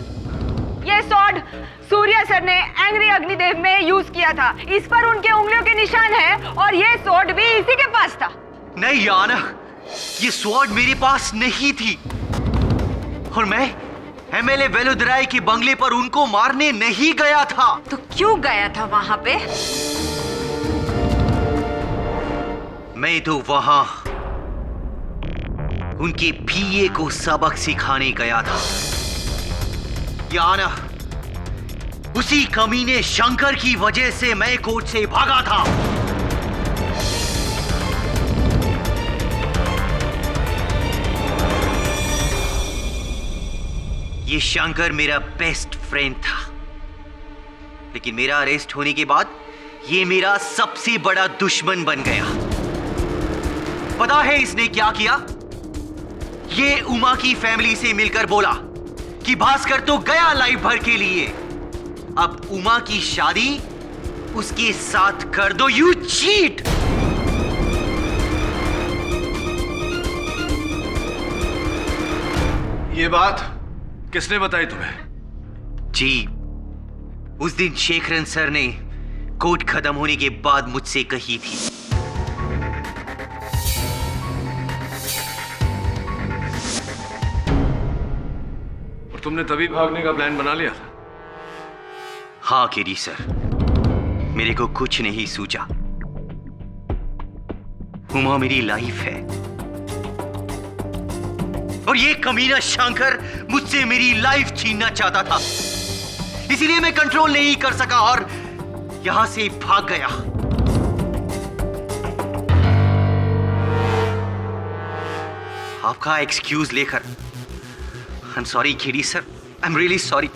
ये स्वॉर्ड सूर्या सर ने एंग्री अग्निदेव में यूज किया था। इस पर उनके उंगलियों के निशान है और ये स्वॉर्ड भी इसी के पास था। नहीं याना, ये स्वॉर्ड मेरे पास नहीं थी और मैं एमएलए वेलुदराई के बंगले पर उनको मारने नहीं गया था। तो क्यों गया था वहां पे? मैं तो वहां उनके पीए को सबक सिखाने गया था। याना, उसी कमीने शंकर की वजह से मैं कोर्ट से भागा था। ये शंकर मेरा बेस्ट फ्रेंड था, लेकिन मेरा अरेस्ट होने के बाद ये मेरा सबसे बड़ा दुश्मन बन गया। पता है इसने क्या किया? ये उमा की फैमिली से मिलकर बोला कि भास्कर तो गया लाइफ भर के लिए, अब उमा की शादी उसके साथ कर दो। You cheat! ये बात किसने बताई तुम्हें? जी, उस दिन शेखरन सर ने कोर्ट खत्म होने के बाद मुझसे कही थी। और तुमने तभी भागने का प्लान बना लिया था? हाँ केडी सर, मेरे को कुछ नहीं सूझा। उमा मेरी लाइफ है और ये कमीना शंकर मुझसे मेरी लाइफ छीनना चाहता था, इसीलिए मैं कंट्रोल नहीं कर सका और यहां से भाग गया। आपका एक्सक्यूज लेकर I am sorry KD sir, I am really sorry,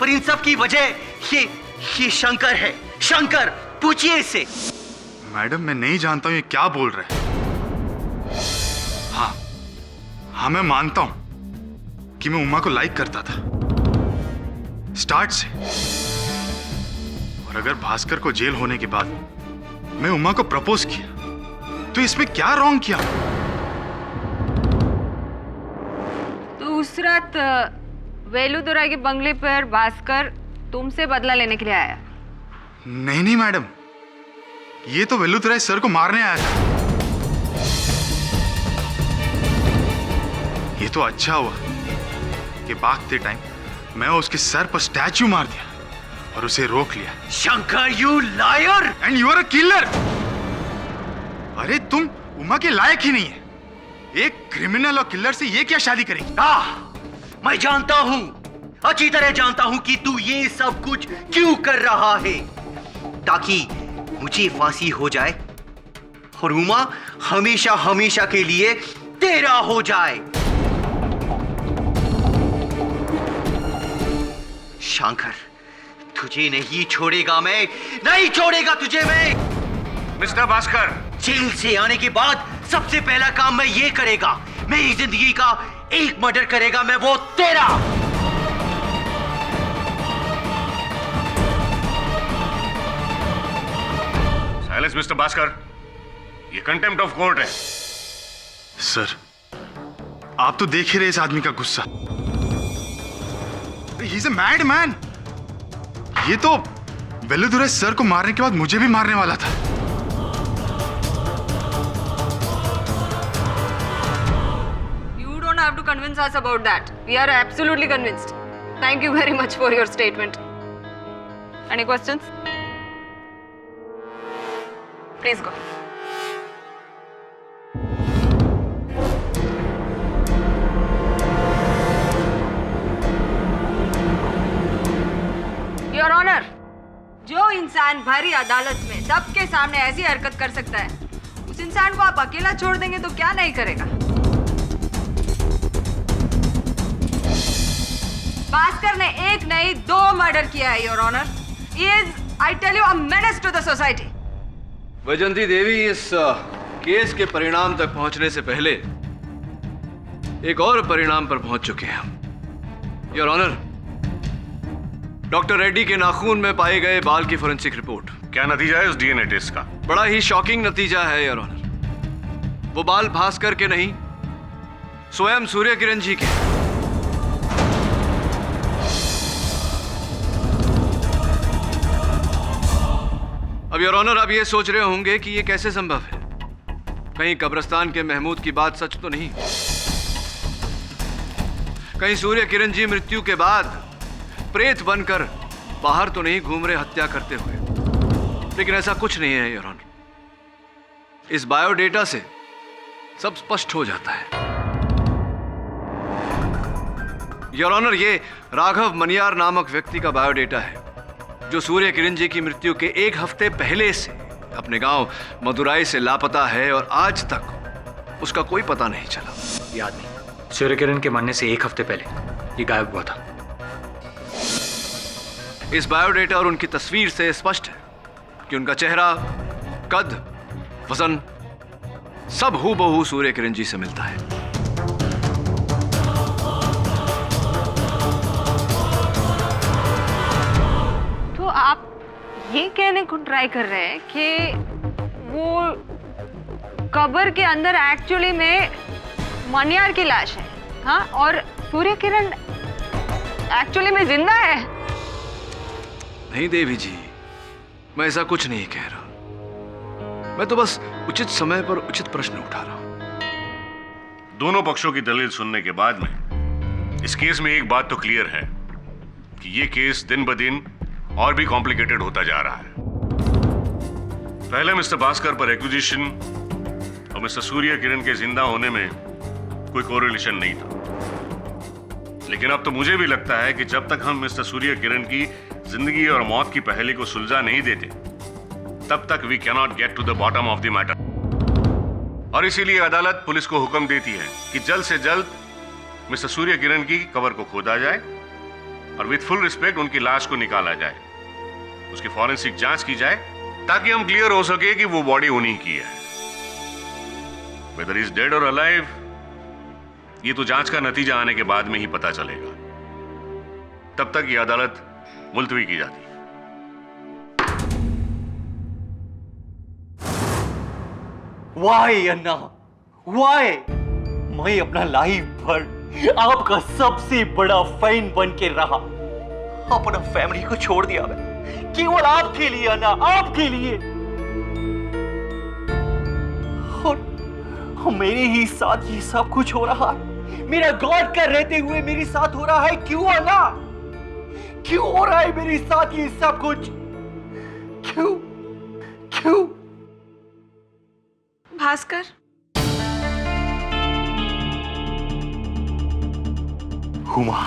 पर इन सब की वजह ये शंकर है। शंकर, पूछिए इससे। मैडम, मैं नहीं जानता हूं ये क्या बोल रहे हैं। हाँ, मैं मानता हूं कि मैं उमा को लाइक करता था स्टार्ट से, और अगर भास्कर को जेल होने के बाद मैं उमा को प्रपोज किया तो इसमें क्या रॉन्ग किया? तो उस रात वेलुदराई के बंगले पर भास्कर तुमसे बदला लेने के लिए आया? नहीं मैडम, ये तो वेलुदराई सर को मारने आया था। ये तो अच्छा हुआ कि भागते टाइम मैं उसके सर पर स्टैचू मार दिया और उसे रोक लिया। Shankar, you liar and you are a killer. अरे तुम उमा के लायक ही नहीं है। एक क्रिमिनल और किलर से ये क्या शादी करेगी? मैं जानता हूं, अच्छी तरह जानता हूं कि तू ये सब कुछ क्यों कर रहा है, ताकि मुझे फांसी हो जाए और उमा हमेशा हमेशा के लिए तेरा हो जाए। शंकर, तुझे नहीं छोड़ेगा मैं, नहीं छोड़ेगा तुझे मैं। मिस्टर भास्कर, जेल से आने के बाद सबसे पहला काम मैं ये करेगा, मेरी जिंदगी का एक मर्डर करेगा मैं, वो तेरा। साइलेंस मिस्टर भास्कर, ये कंटेम्प्ट ऑफ कोर्ट है। सर, आप तो देख ही रहे इस आदमी का गुस्सा। He is a mad man. ये तो वेलुदराई सर को मारने के बाद मुझे भी मारने वाला था। You don't have to convince us about that. We are absolutely convinced. Thank you very much for your statement. Any questions? Please go. Your honour, जो इंसान भरी अदालत में सबके सामने ऐसी हरकत कर सकता है, उस इंसान को आप अकेला छोड़ देंगे तो क्या नहीं करेगा? भास्कर ने एक नहीं 2 मर्डर किया है your honour. He is, I tell you, a menace to the society. Vaijanti Devi, इस केस के परिणाम तक पहुंचने से पहले एक और परिणाम पर पहुंच चुके हैं। योर ऑनर, डॉक्टर रेड्डी के नाखून में पाए गए बाल की फोरेंसिक रिपोर्ट। क्या नतीजा है उस डीएनए टेस्ट का? बड़ा ही शॉकिंग नतीजा है योर ऑनर। वो बाल भास्कर के नहीं, स्वयं सूर्य किरण जी के। अब योर ऑनर, आप ये सोच रहे होंगे कि ये कैसे संभव है। कहीं कब्रिस्तान के महमूद की बात सच तो नहीं? कहीं सूर्य किरण जी मृत्यु के बाद प्रेत बनकर बाहर तो नहीं घूम रहे हत्या करते हुए? लेकिन ऐसा कुछ नहीं है योर ऑनर। इस बायोडेटा से सब स्पष्ट हो जाता है। योर ऑनर, ये राघव मनियार नामक व्यक्ति का बायोडेटा है, जो सूर्य किरण जी की मृत्यु के 1 हफ्ते पहले से अपने गांव मदुराई से लापता है और आज तक उसका कोई पता नहीं चला। याद नहीं, सूर्य किरण के मरने से 1 हफ्ते पहले ये गायब हुआ था। इस बायोडेटा और उनकी तस्वीर से स्पष्ट है कि उनका चेहरा, कद, वजन सब हूबहू सूर्य किरण जी से मिलता है। तो आप ये कहने को ट्राई कर रहे हैं कि वो कब्र के अंदर एक्चुअली में मनियार की लाश है, हाँ, और सूर्य किरण एक्चुअली में जिंदा है? नहीं देवी जी, मैं ऐसा कुछ नहीं कह रहा। मैं तो बस उचित समय पर उचित प्रश्न उठा रहा हूं। दोनों पक्षों की दलील सुनने के बाद में इस केस में एक बात तो क्लियर है कि ये केस दिन ब दिन और भी कॉम्प्लिकेटेड होता जा रहा है। पहले मिस्टर भास्कर पर एक्विजिशन और मिस्टर सूर्य किरण के जिंदा होने में कोई कोरिलेशन नहीं था, लेकिन अब तो मुझे भी लगता है कि जब तक हम मिस्टर सूर्य किरण की जिंदगी और मौत की पहेली को सुलझा नहीं देते, तब तक we cannot get to the bottom of the matter. और इसीलिए अदालत पुलिस को हुक्म देती है कि जल्द से जल्द मिस्टर सूर्य किरण की कब्र को खोदा जाए और विथ फुल रिस्पेक्ट उनकी लाश को निकाला जाए, उसकी फॉरेंसिक जांच की जाए, ताकि हम क्लियर हो सके कि वो बॉडी उन्हीं की है। वेदर इज डेड और अलाइव, ये तो जांच का नतीजा आने के बाद में ही पता चलेगा। तब तक ये अदालत मुलतवी की जाती है। वाई अन्ना, वाई? मैं अपना लाइफ भर आपका सबसे बड़ा फैन बन के रहा, अपना फैमिली को छोड़ दिया मैं केवल आपके लिए अन्ना, आपके लिए। और मेरे ही साथ ये सब कुछ हो रहा है, मेरा गॉड का रहते हुए मेरे साथ हो रहा है। क्यों अन्ना, क्यों हो रहा है मेरे साथ ये सब कुछ? क्यों क्यों? Bhaskar, Huma,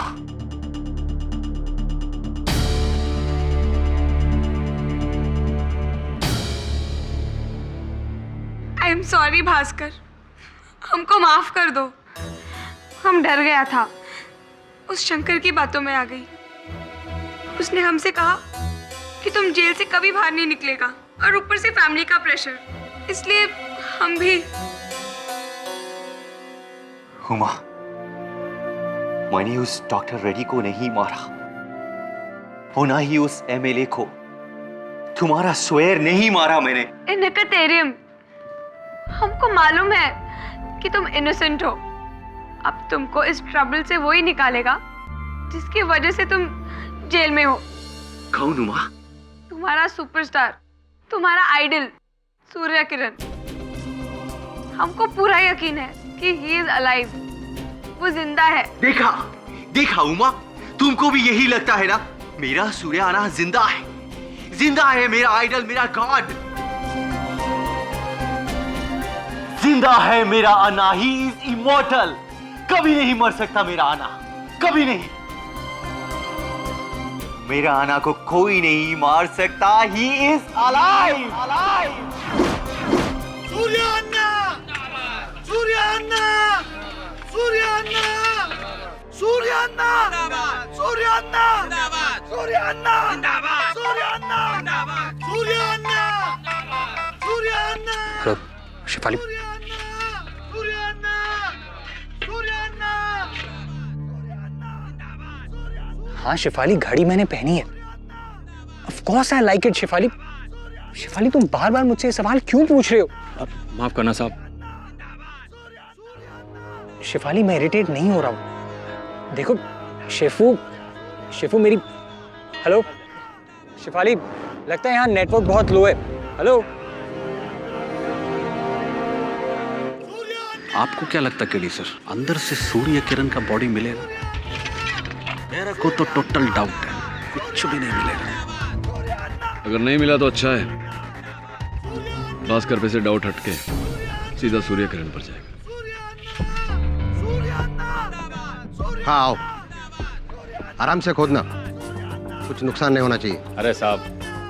I am sorry Bhaskar, हमको माफ कर दो। हम डर गया था, उस शंकर की बातों में आ गई। उसने हमसे कहा कि तुम जेल से कभी बाहर नहीं निकलेगा, और ऊपर से फैमिली का प्रेशर, इसलिए हम भी। हुमा, मैंने उस डॉक्टर रेड्डी को नहीं मारा, और ना ही उस एमएलए को। तुम्हारा स्वेर नहीं मारा मैंने। इनकतेरियम, हमको मालूम है कि तुम इनोसेंट हो। अब तुमको इस ट्रबल से वो ही निकालेगा जिसकी वजह से तुम जेल में हो। कौन हुमा? तुम्हारा सुपरस्टार, तुम्हारा आइडल सूर्य किरण। हमको पूरा यकीन है कि ही इज अलाइव, वो जिंदा है। देखा देखा उमा, तुमको भी यही लगता है ना? मेरा सूर्य आना जिंदा है, जिंदा है, मेरा आइडल, मेरा गॉड जिंदा है। मेरा आना, ही इज इमॉर्टल, कभी नहीं मर सकता मेरा आना, कभी नहीं। मेरा आना को कोई नहीं मार सकता, he is alive, alive. Surya Anna, Surya Anna, Surya Anna, Surya Anna, Surya Anna, Surya Anna, Surya Anna, Surya Anna, Surya Anna. Hello Shifali, Surya Anna, Surya Anna. हाँ शिफाली, घड़ी मैंने पहनी है। Course I like it Shefali. Shefali तुम बार बार मुझसे ये सवाल क्यों पूछ रहे हो? माफ करना साहब। शेफाली मैं इरिटेट नहीं हो रहा हूं। देखो शेफू मेरी। हेलो शेफाली, लगता है यहाँ नेटवर्क बहुत लो है। हेलो। आपको क्या लगता है केडी सर, अंदर से सूर्य किरण का बॉडी मिलेगा? मेरे को तो टोटल डाउट है, कुछ भी नहीं मिलेगा। अगर नहीं मिला तो अच्छा है, भास्कर पे से डाउट हटके सीधा सूर्य किरण पर जाएगा। हाँ आओ, आराम से खोदना, कुछ नुकसान नहीं होना चाहिए। अरे साहब,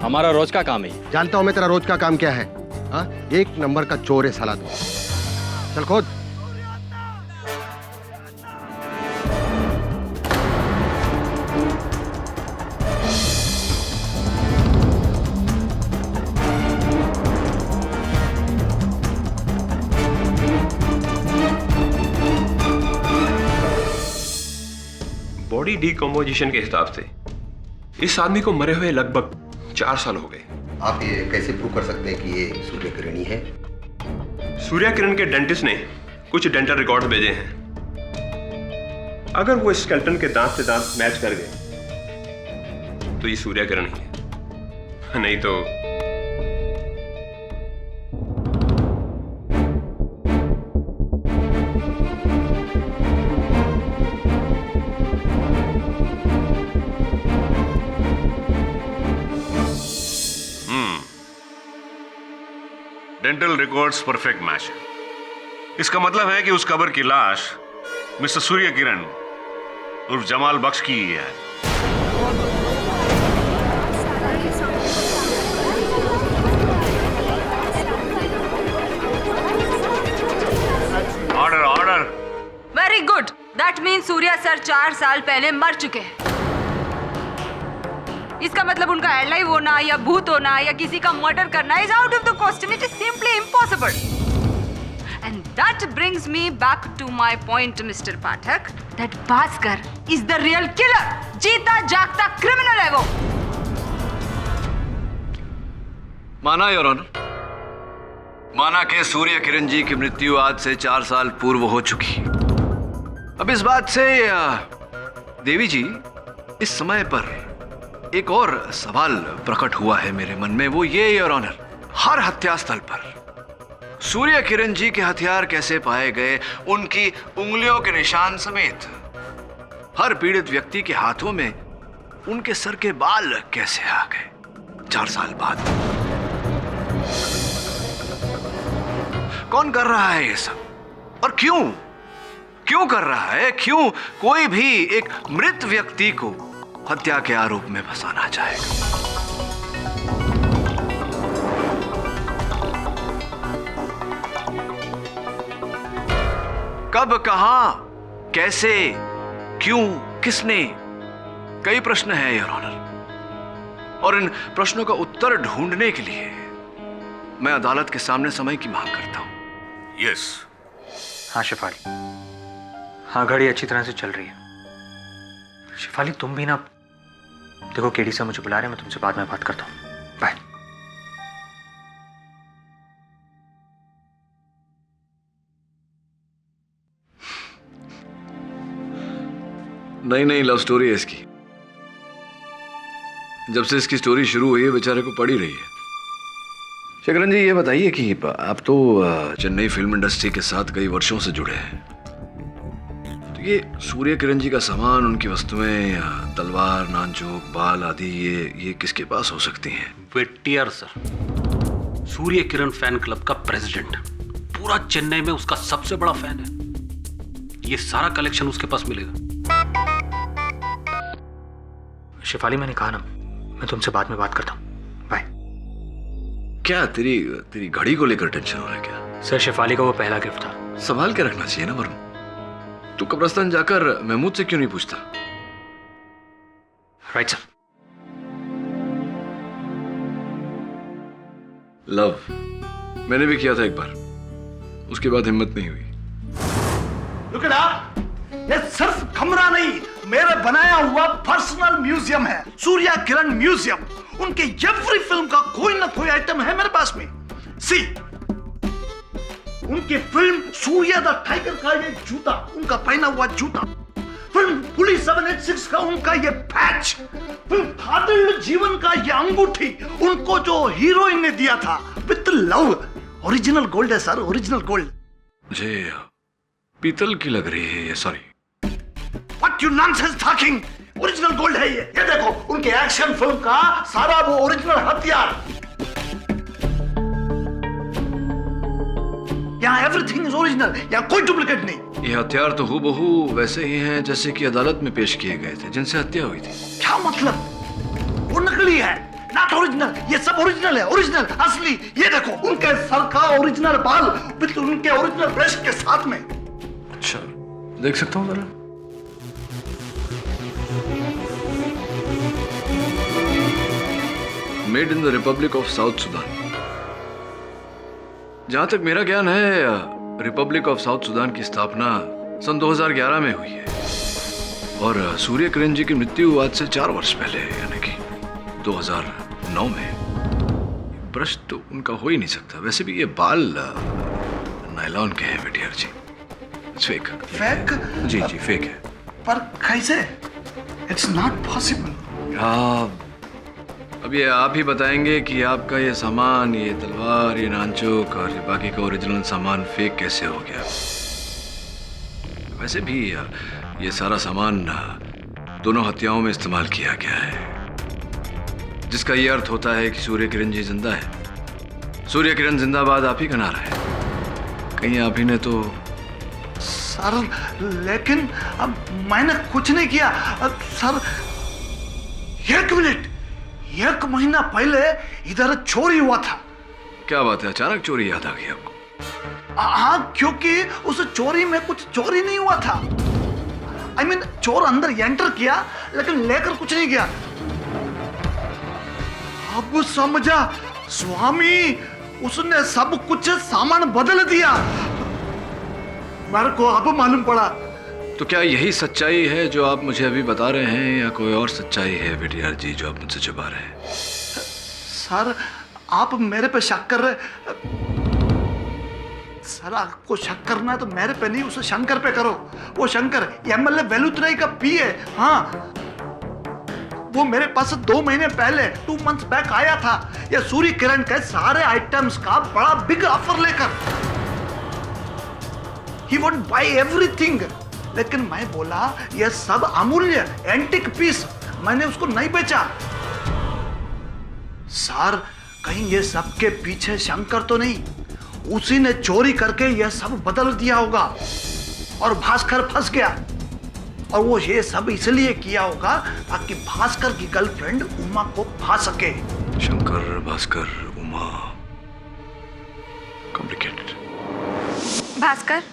हमारा रोज का काम है। जानता हूं मैं तेरा रोज का काम क्या है। हाँ, एक नंबर का चोर है साला तू। चल खोद। बॉडी डिकम्पोजिशन के हिसाब से इस आदमी को मरे हुए लगभग 4 साल हो गए। आप ये कैसे प्रूव कर सकते हैं कि ये सूर्य किरण ही है? सूर्य किरण के डेंटिस्ट ने कुछ डेंटल रिकॉर्ड्स भेजे हैं। अगर वो स्केलेटन के दांत से दांत मैच कर गए तो ये सूर्य किरण ही है, नहीं तो डेंटल रिकॉर्ड्स परफेक्ट मैच है। इसका मतलब है कि उस कबर की लाश मिस्टर सूर्य किरण उर्फ जमाल बख्श की ही है। Order order. Very good, that mean Surya sir 4 साल पहले मर चुके हैं। इसका मतलब उनका एलाइव होना या भूत होना या किसी का मर्डर करना is out of the question. It is simply impossible. And that brings me back to my point mister Pathak, that Bhaskar is the real killer. जीता जागता क्रिमिनल है वो। माना योर ऑनर, माना के सूर्य किरण जी की मृत्यु आज से 4 साल पूर्व हो चुकी। अब इस बात से देवी जी, इस समय पर एक और सवाल प्रकट हुआ है मेरे मन में। वो ये योर ऑनर, हर हत्या स्थल पर सूर्य किरण जी के हथियार कैसे पाए गए, उनकी उंगलियों के निशान समेत हर पीड़ित व्यक्ति के हाथों में उनके सर के बाल कैसे आ गए 4 साल बाद? कौन कर रहा है ये सब और क्यों कर रहा है? क्यों कोई भी एक मृत व्यक्ति को हत्या के आरोप में फंसाना चाहेगा? कब, कहां, कैसे, क्यों, किसने? कई प्रश्न हैं योर ऑनर, और इन प्रश्नों का उत्तर ढूंढने के लिए मैं अदालत के सामने समय की मांग करता हूं। यस। हाँ शेफाली, हाँ घड़ी अच्छी तरह से चल रही है। शेफाली तुम भी ना, देखो केडी सर मुझे बुला रहे हैं, मैं तुमसे बाद में बात करता हूँ। बाय। नई लव स्टोरी है इसकी। जब से इसकी स्टोरी शुरू हुई है बेचारे को पड़ी रही है। शेखरन जी ये बताइए कि आप तो चेन्नई फिल्म इंडस्ट्री के साथ कई वर्षों से जुड़े हैं, तो ये सूर्य किरण जी का सामान, उनकी वस्तुएं, तलवार, नानचोक, बाल आदि, ये किसके पास हो सकती हैं? वेटियर sir, Surya Kiran fan club का प्रेसिडेंट, पूरा चेन्नई में उसका सबसे बड़ा फैन है। ये सारा कलेक्शन उसके पास मिलेगा। शेफाली मैंने कहा ना, मैं तुमसे बाद में बात करता हूँ। बाय। क्या तेरी घड़ी को लेकर टेंशन हो रहा है क्या? सर शेफाली का वो पहला गिफ्ट था। संभाल के रखना चाहिए ना वरुण। तू कब्रिस्तान जाकर महमूद से क्यों नहीं पूछता? Right sir. लव मैंने भी किया था एक बार, उसके बाद हिम्मत नहीं हुई। ये सिर्फ कमरा नहीं, मेरा बनाया हुआ पर्सनल म्यूजियम है, सूर्या किरण म्यूजियम। उनके एवरी फिल्म का कोई ना कोई आइटम है मेरे पास में। सी, उनकी फिल्म सूर्या द टाइगर का ये जूता, उनका पहना हुआ जूता, फिल्म पुलिस 786 का उनका ये पैच, फिल्म कातिल जीवन का ये अंगूठी उनको जो हीरोइन ने दिया था विद लव। ओरिजिनल गोल्ड है सर, ओरिजिनल गोल्ड। मुझे पीतल की लग रही है ये, sorry. What you nonsense talking? Original gold है ये देखो, उनके एक्शन फिल्म का सारा वो ओरिजिनल हथियार। यहाँ एवरीथिंग इज ओरिजिनल, यहाँ कोई डुप्लीकेट नहीं। ये हथियार तो हूबहू वैसे ही हैं जैसे कि अदालत में पेश किए गए थे जिनसे हत्या हुई थी। क्या मतलब? वो नकली है, नॉट ओरिजिनल। ये सब ओरिजिनल है, ओरिजिनल असली। ये देखो उनके सर का ओरिजिनल बाल विद उनके ओरिजिनल ब्रश के साथ में। अच्छा, देख सकता हूँ जरा? Made in the Republic of south Sudan. जहां तक मेरा ज्ञान है, रिपब्लिक ऑफ साउथ सुडान की स्थापना सन 2011 में हुई है और सूर्य किरण जी की मृत्यु आज से 4 वर्ष पहले, यानी कि 2009 में। ब्रश तो उनका हो ही नहीं सकता। वैसे भी ये बाल नायलॉन के हैं विटियर जी। फेक। फेक? जी जी फेक है। पर कैसे? It's not possible. अब ये आप ही बताएंगे कि आपका ये सामान, ये तलवार, ये नानचोक और ये बाकी का ओरिजिनल सामान फेक कैसे हो गया। वैसे भी ये सारा सामान दोनों हत्याओं में इस्तेमाल किया गया है, जिसका ये अर्थ होता है कि सूर्य किरण जी जिंदा है। सूर्य किरण जिंदाबाद आप ही का नारा है। कहीं आप ही ने तो। सर लेकिन अब मैंने कुछ नहीं किया सर। 1 मिनट, 1 महीना पहले इधर चोरी हुआ था। क्या बात है, अचानक चोरी याद आ गई आपको? हाँ, क्योंकि उस चोरी में कुछ चोरी नहीं हुआ था। I mean, चोर अंदर एंटर किया लेकिन लेकर कुछ नहीं गया। अब समझा स्वामी, उसने सब कुछ सामान बदल दिया। मेरे को अब मालूम पड़ा। तो क्या यही सच्चाई है जो आप मुझे अभी बता रहे हैं, या कोई और सच्चाई है विटियार जी जो आप मुझसे छुपा रहे हैं? सर आप मेरे पे शक कर रहे। सर आपको शक करना है तो मेरे पे नहीं, उसे शंकर पे करो। वो शंकर एमएलए वेलुतराई का पी है। हाँ, वो मेरे पास 2 महीने पहले 2 मंथ्स बैक आया था ये सूर्य किरण के सारे आइटम्स का बड़ा बिग ऑफर लेकर। He would buy everything, लेकिन मैं बोला ये सब अमूल्य एंटिक पीस, मैंने उसको नहीं बेचा। सर कहीं ये सब के पीछे शंकर तो नहीं? उसी ने चोरी करके ये सब बदल दिया होगा और भास्कर फंस गया। और वो ये सब इसलिए किया होगा ताकि भास्कर की गर्लफ्रेंड उमा को भा सके। शंकर, भास्कर, उमा, कॉम्प्लिकेटेड। भास्कर,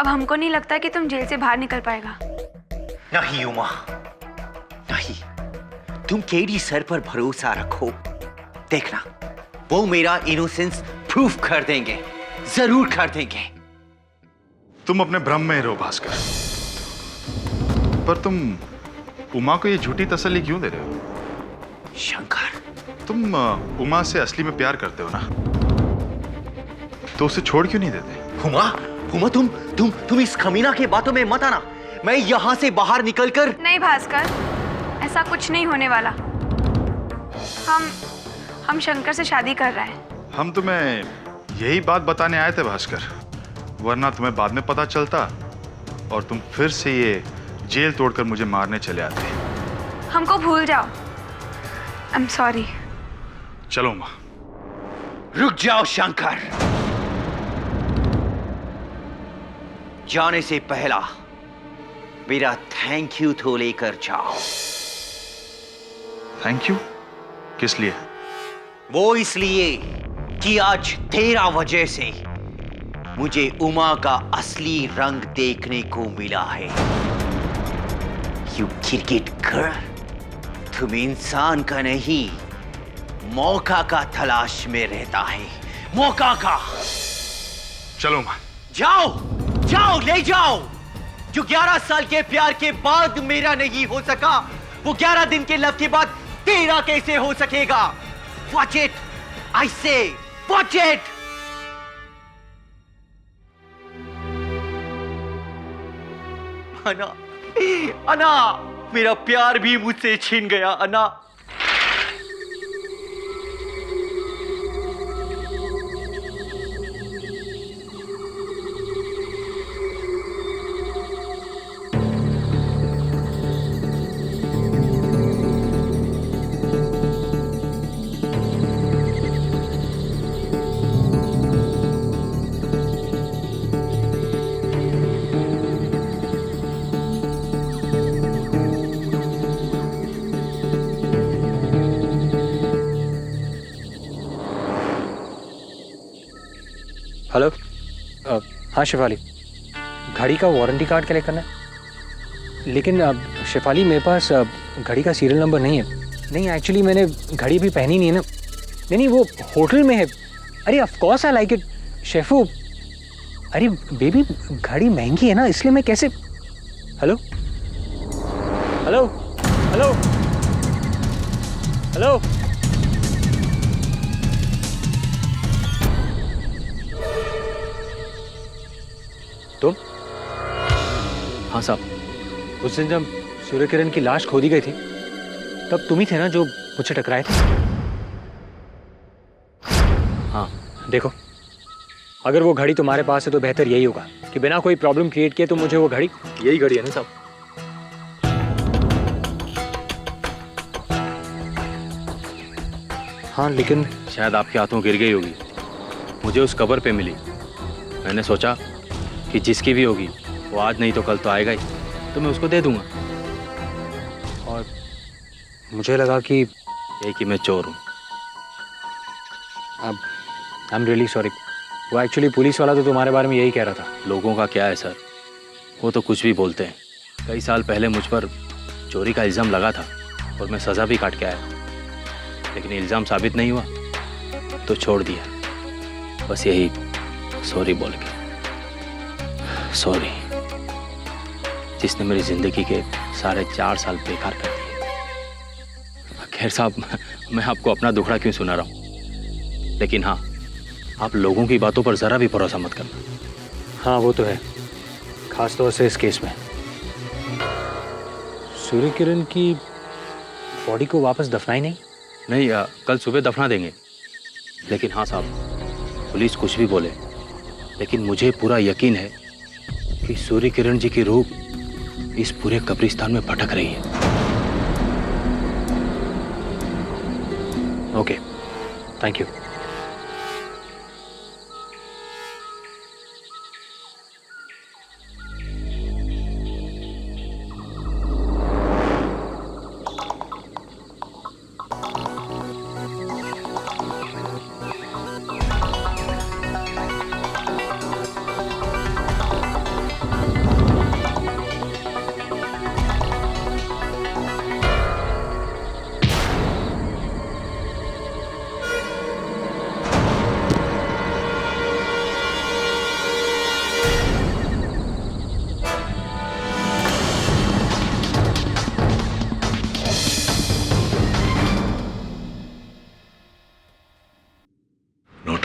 अब हमको नहीं लगता कि तुम जेल से बाहर निकल पाएगा। नहीं उमा, नहीं। तुम केडी सर पर भरोसा रखो, देखना वो मेरा इनोसेंस प्रूफ कर देंगे, जरूर कर देंगे। तुम अपने भ्रम में रहो भास्कर, पर तुम उमा को ये झूठी तसल्ली क्यों दे रहे हो? शंकर, तुम उमा से असली में प्यार करते हो ना, तो उसे छोड़ क्यों नहीं देते? उमा, तुम इस खमीना के बातों में मत आना। मैं यहाँ से बाहर निकलकर। नहीं भास्कर, ऐसा कुछ नहीं होने वाला। हम शंकर से शादी कर रहे हैं। हम तुम्हें यही बात बताने आए थे भास्कर, वरना तुम्हें बाद में पता चलता और तुम फिर से ये जेल तोड़कर मुझे मारने चले आते। हमको भूल जाओ। I am sorry. चलो माँ। रुक जाओ शंकर, जाने से पहला मेरा थैंक यू तो लेकर जाओ। Thank you? किस लिए? वो इसलिए कि आज तेरा वजह से मुझे उमा का असली रंग देखने को मिला है। यू क्रिकेट गर्ल, तुम इंसान का नहीं, मौका का तलाश में रहता है, मौका का। चलो माँ। जाओ, ले जाओ। जो 11 साल के प्यार के बाद मेरा नहीं हो सका, वो 11 दिन के लव के बाद तेरा कैसे हो सकेगा? Watch it, I say, watch it. अना, अना, मेरा प्यार भी मुझसे छीन गया अना। हेलो, हाँ शेफाली, घड़ी का वारंटी कार्ड कलेक्ट करना है, लेकिन शेफाली मेरे पास घड़ी का सीरियल नंबर नहीं है। नहीं एक्चुअली मैंने घड़ी भी पहनी नहीं है ना। नहीं वो होटल में है। अरे of course I like it Shefu. अरे बेबी घड़ी महंगी है ना, इसलिए मैं कैसे। हेलो हेलो हेलो हेलो, तुम? हाँ साहब, उस दिन जब सूर्य किरण की लाश खोदी गई थी तब तुम ही थे ना जो मुझसे टकराए थे? हाँ देखो, अगर वो घड़ी तुम्हारे पास है तो बेहतर यही होगा कि बिना कोई प्रॉब्लम क्रिएट किए तो मुझे वो घड़ी, यही घड़ी है ना साहब? हाँ लेकिन शायद आपके हाथों गिर गई होगी, मुझे उस कबर पे मिली। मैंने सोचा कि जिसकी भी होगी वो आज नहीं तो कल तो आएगा ही, तो मैं उसको दे दूंगा। और मुझे लगा कि यही कि मैं चोर हूँ। अब आई एम रियली सॉरी। वो एक्चुअली पुलिस वाला तो तुम्हारे बारे में यही कह रहा था। लोगों का क्या है सर, वो तो कुछ भी बोलते हैं। कई साल पहले मुझ पर चोरी का इल्ज़ाम लगा था और मैं सज़ा भी काट के आया, लेकिन इल्ज़ाम साबित नहीं हुआ तो छोड़ दिया, बस यही सॉरी बोल के। सॉरी जिसने मेरी ज़िंदगी के सारे 4 साल बेकार कर दिए। खैर साहब, मैं आपको अपना दुखड़ा क्यों सुना रहा हूँ, लेकिन हाँ, आप लोगों की बातों पर ज़रा भी भरोसा मत करना। हाँ वो तो है, खास तौर से इस केस में। सूर्य किरण की बॉडी को वापस दफनाई नहीं? नहीं, कल सुबह दफना देंगे। लेकिन हाँ साहब, पुलिस कुछ भी बोले, लेकिन मुझे पूरा यकीन है कि सूर्य किरण जी की रूह इस पूरे कब्रिस्तान में भटक रही है। Okay, thank you.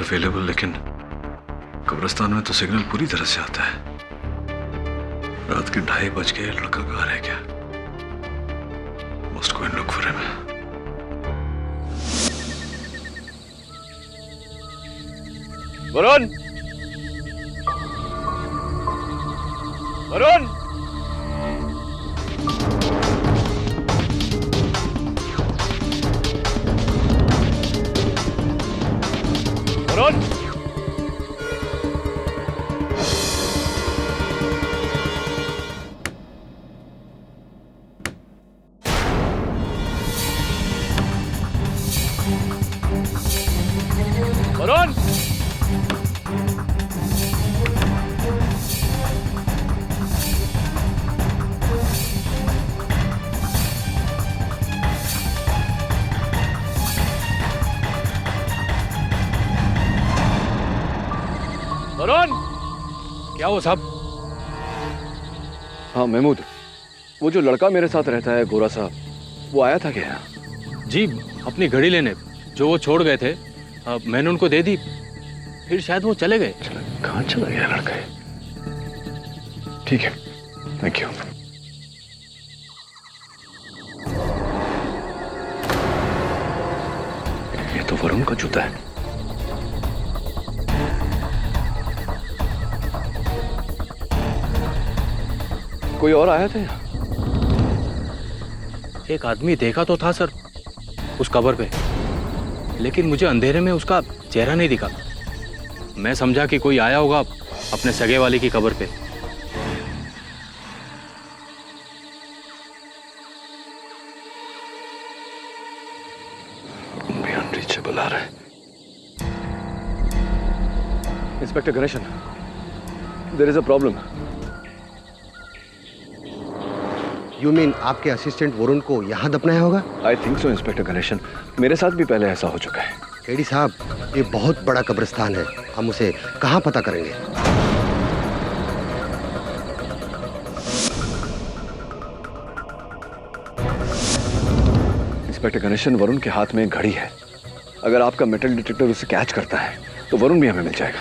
अवेलेबल, लेकिन कब्रिस्तान में तो सिग्नल पूरी तरह से आता है। रात के 2:30 बज गए, लड़का कहाँ रह गया? Must go and look for him. Varun, Varun, Varun, Varun, Varun, क्या हुआ साहब? हाँ महमूद, वो जो लड़का मेरे साथ रहता है गोरा सा, वो आया था क्या? जी, अपनी घड़ी लेने जो वो छोड़ गए थे मैंने उनको दे दी, फिर शायद वो चले गए। कहाँ चला गया लड़का? ठीक है, थैंक यू। ये तो वरुण का जूता है। कोई और आया था यहाँ? एक आदमी देखा तो था सर उस कबर पे, लेकिन मुझे अंधेरे में उसका चेहरा नहीं दिखा। मैं समझा कि कोई आया होगा अपने सगे वाले की कबर पे। अनरीचेबल आ रहा है। Inspector Ganeshan, there is a problem. You mean आपके असिस्टेंट वरुण को यहाँ दफनाया होगा? I think so inspector Ganeshan, मेरे साथ भी पहले ऐसा हो चुका है। केडी साहब, ये बहुत बड़ा कब्रिस्तान है, हम उसे कहाँ पता करेंगे? इंस्पेक्टर गणेशन, वरुण के हाथ में एक घड़ी है। अगर आपका मेटल डिटेक्टर उसे कैच करता है तो वरुण भी हमें मिल जाएगा।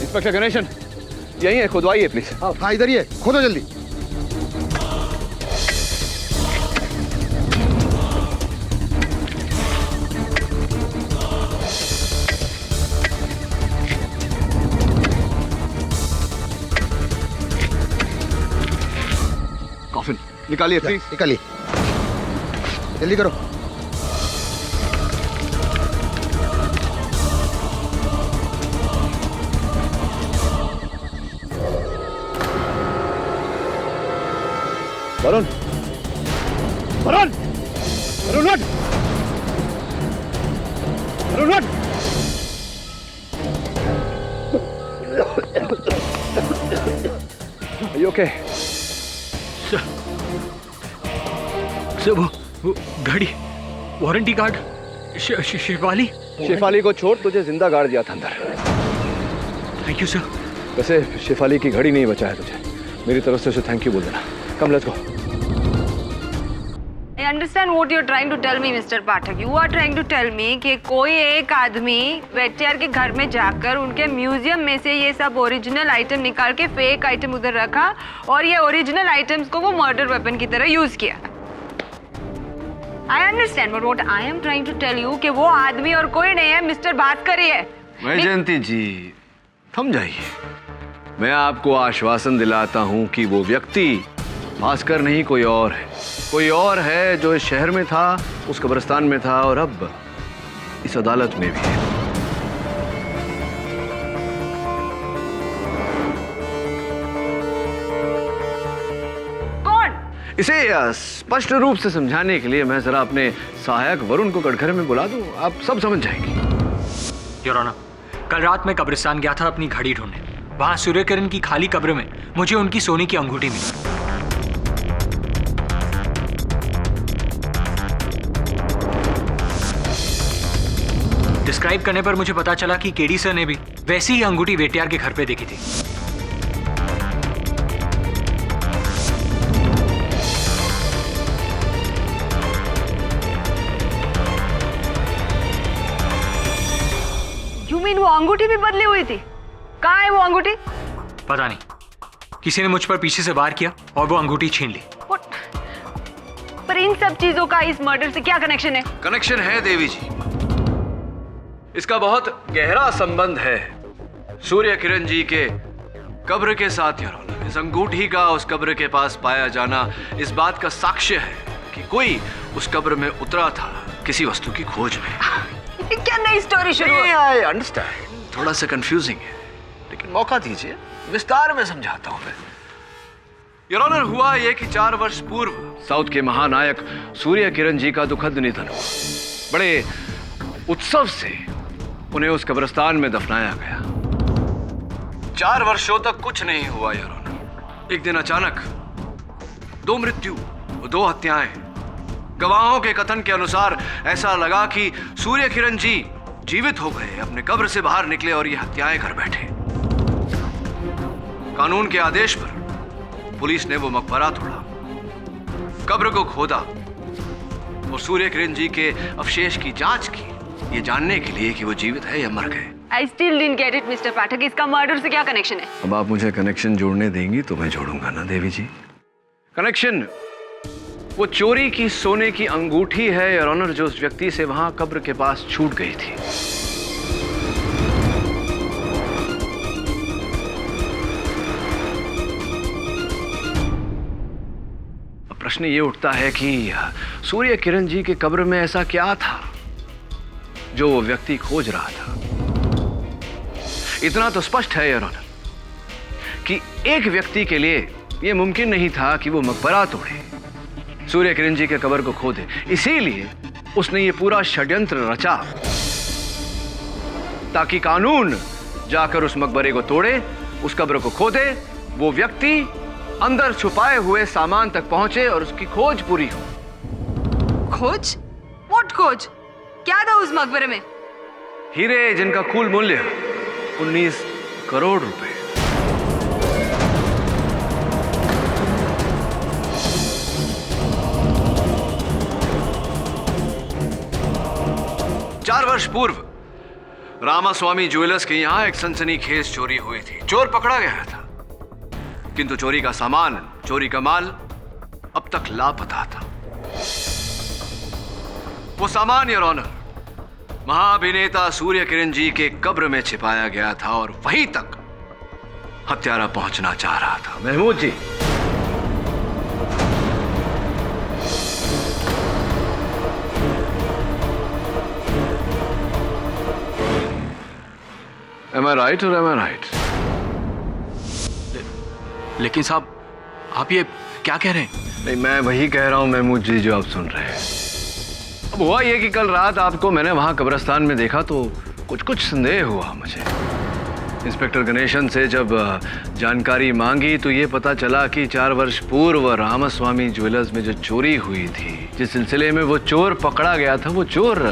इंस्पेक्टर गणेशन, यही है, खुदवाइए प्लीज। हाँ इधर ही है, खोदो जल्दी। कॉफिन निकालिए प्लीज। निकालिए, जल्दी करो। वरुण, वरुण, वरुण उठ, वरुण उठ। Are you okay? सर वो घड़ी, वारंटी कार्ड, शेफाली। शेफाली को छोड़, तुझे जिंदा गाड़ दिया था अंदर। Thank you sir. वैसे शेफाली की घड़ी नहीं बचाया तुझे, मेरी तरफ से उसे थैंक यू बोल देना। Come, let's go. I understand what you're trying to tell me, Mr. Pathak. You are trying to tell me कि कोई एक आदमी वेटियार के घर में जाकर उनके म्यूजियम में से ये सब ओरिजिनल आइटम निकाल के फेक आइटम उधर रखा और ये ओरिजिनल आइटम्स को वो मर्डर वेपन की तरह यूज किया। I understand, but what I am trying to tell you कि वो आदमी और कोई नहीं है, मिस्टर भास्कर ही है। वैजयंती जी, थम जाइए। मैं आपको आश्वासन दिलाता हूं कि वो व्यक्ति भास्कर नहीं, कोई और है। कोई और है जो इस शहर में था, उस कब्रिस्तान में था और अब इस अदालत में भी है। कौन? इसे स्पष्ट रूप से समझाने के लिए मैं जरा अपने सहायक वरुण को कटघरे में बुला दूं, आप सब समझ जाएंगे। योर ऑनर, कल रात मैं कब्रिस्तान गया था अपनी घड़ी ढूंढने। वहां सूर्यकिरण की खाली कब्र में मुझे उनकी सोने की अंगूठी मिली। डिस्क्राइब करने पर मुझे पता चला कि केडी सर ने भी वैसी ही अंगूठी वेटियार के घर पे देखी थी। You mean वो अंगूठी भी बदली हुई थी? कहाँ है वो अंगूठी? पता नहीं, किसी ने मुझ पर पीछे से वार किया और वो अंगूठी छीन ली। पर इन सब चीजों का इस मर्डर से क्या कनेक्शन है? कनेक्शन है देवी जी, इसका बहुत गहरा संबंध है सूर्य किरण जी के कब्र के साथ। यार, इस अंगूठी का उस कब्र के पास पाया जाना इस बात का साक्ष्य है कि कोई उस कब्र में उतरा था किसी वस्तु की खोज में। क्या नई स्टोरी शुरू हुई? आई अंडरस्टैंड, थोड़ा सा कंफ्यूजिंग है, लेकिन मौका दीजिए, विस्तार में समझाता हूं मैं। योर ऑनर, हुआ यह कि 4 वर्ष पूर्व साउथ के महानायक सूर्य किरण जी का दुखद निधन हुआ। बड़े उत्सव से उन्हें उस कब्रिस्तान में दफनाया गया। 4 वर्षों तक कुछ नहीं हुआ योर ऑनर। एक दिन अचानक 2 मृत्यु, 2 हत्याएं। गवाहों के कथन के अनुसार ऐसा लगा कि सूर्य किरण जी जीवित हो गए, अपने कब्र से बाहर निकले और ये हत्याएं कर बैठे। कानून के आदेश पर पुलिस ने वो मकबरा तोड़ा, कब्र को खोदा और सूर्य किरण जी के अवशेष की जांच की, ये जानने के लिए कि वो जीवित है या मर गए। I still didn't get it, Mr. पाठक। इसका मर्डर से क्या कनेक्शन है? अब आप मुझे कनेक्शन जोड़ने देंगी तो मैं जोड़ूंगा ना देवी जी। कनेक्शन वो चोरी की सोने की अंगूठी है योर ऑनर, जो उस व्यक्ति से वहां कब्र के पास छूट गई थी। अब प्रश्न ये उठता है कि सूर्य किरण जी के कब्र में ऐसा क्या था जो वो व्यक्ति खोज रहा था। इतना तो स्पष्ट है योर ऑनर कि एक व्यक्ति के लिए यह मुमकिन नहीं था कि वो मकबरा तोड़े, सूर्य किरण जी के कब्र को खोदे। इसीलिए उसने ये पूरा षड्यंत्र रचा ताकि कानून जाकर उस मकबरे को तोड़े, उस कब्र को खोदे, वो व्यक्ति अंदर छुपाए हुए सामान तक पहुंचे और उसकी खोज पूरी हो। खोज? व्हाट खोज? क्या था उस मकबरे में? हीरे जिनका कुल मूल्य 19 करोड़ रुपए। चार वर्ष पूर्व रामास्वामी ज्वेलर्स के यहां एक सनसनीखेज चोरी हुई थी। चोर पकड़ा गया था, किंतु चोरी का सामान, चोरी का माल अब तक लापता था। वो सामान योर ऑनर महाअभिनेता सूर्य किरण जी के कब्र में छिपाया गया था और वहीं तक हत्यारा पहुंचना चाह रहा था। महमूद जी, Am I right or am I right? लेकिन साहब आप ये क्या कह रहे हैं? नहीं, मैं वही कह रहा हूं महमूद जी जो आप सुन रहे हैं। अब हुआ ये कि कल रात आपको मैंने वहां कब्रिस्तान में देखा तो कुछ संदेह हुआ मुझे। इंस्पेक्टर गणेशन से जब जानकारी मांगी तो ये पता चला कि 4 वर्ष पूर्व रामास्वामी ज्वेलर्स में जो चोरी हुई थी, जिस सिलसिले में वो चोर पकड़ा गया था, वो चोर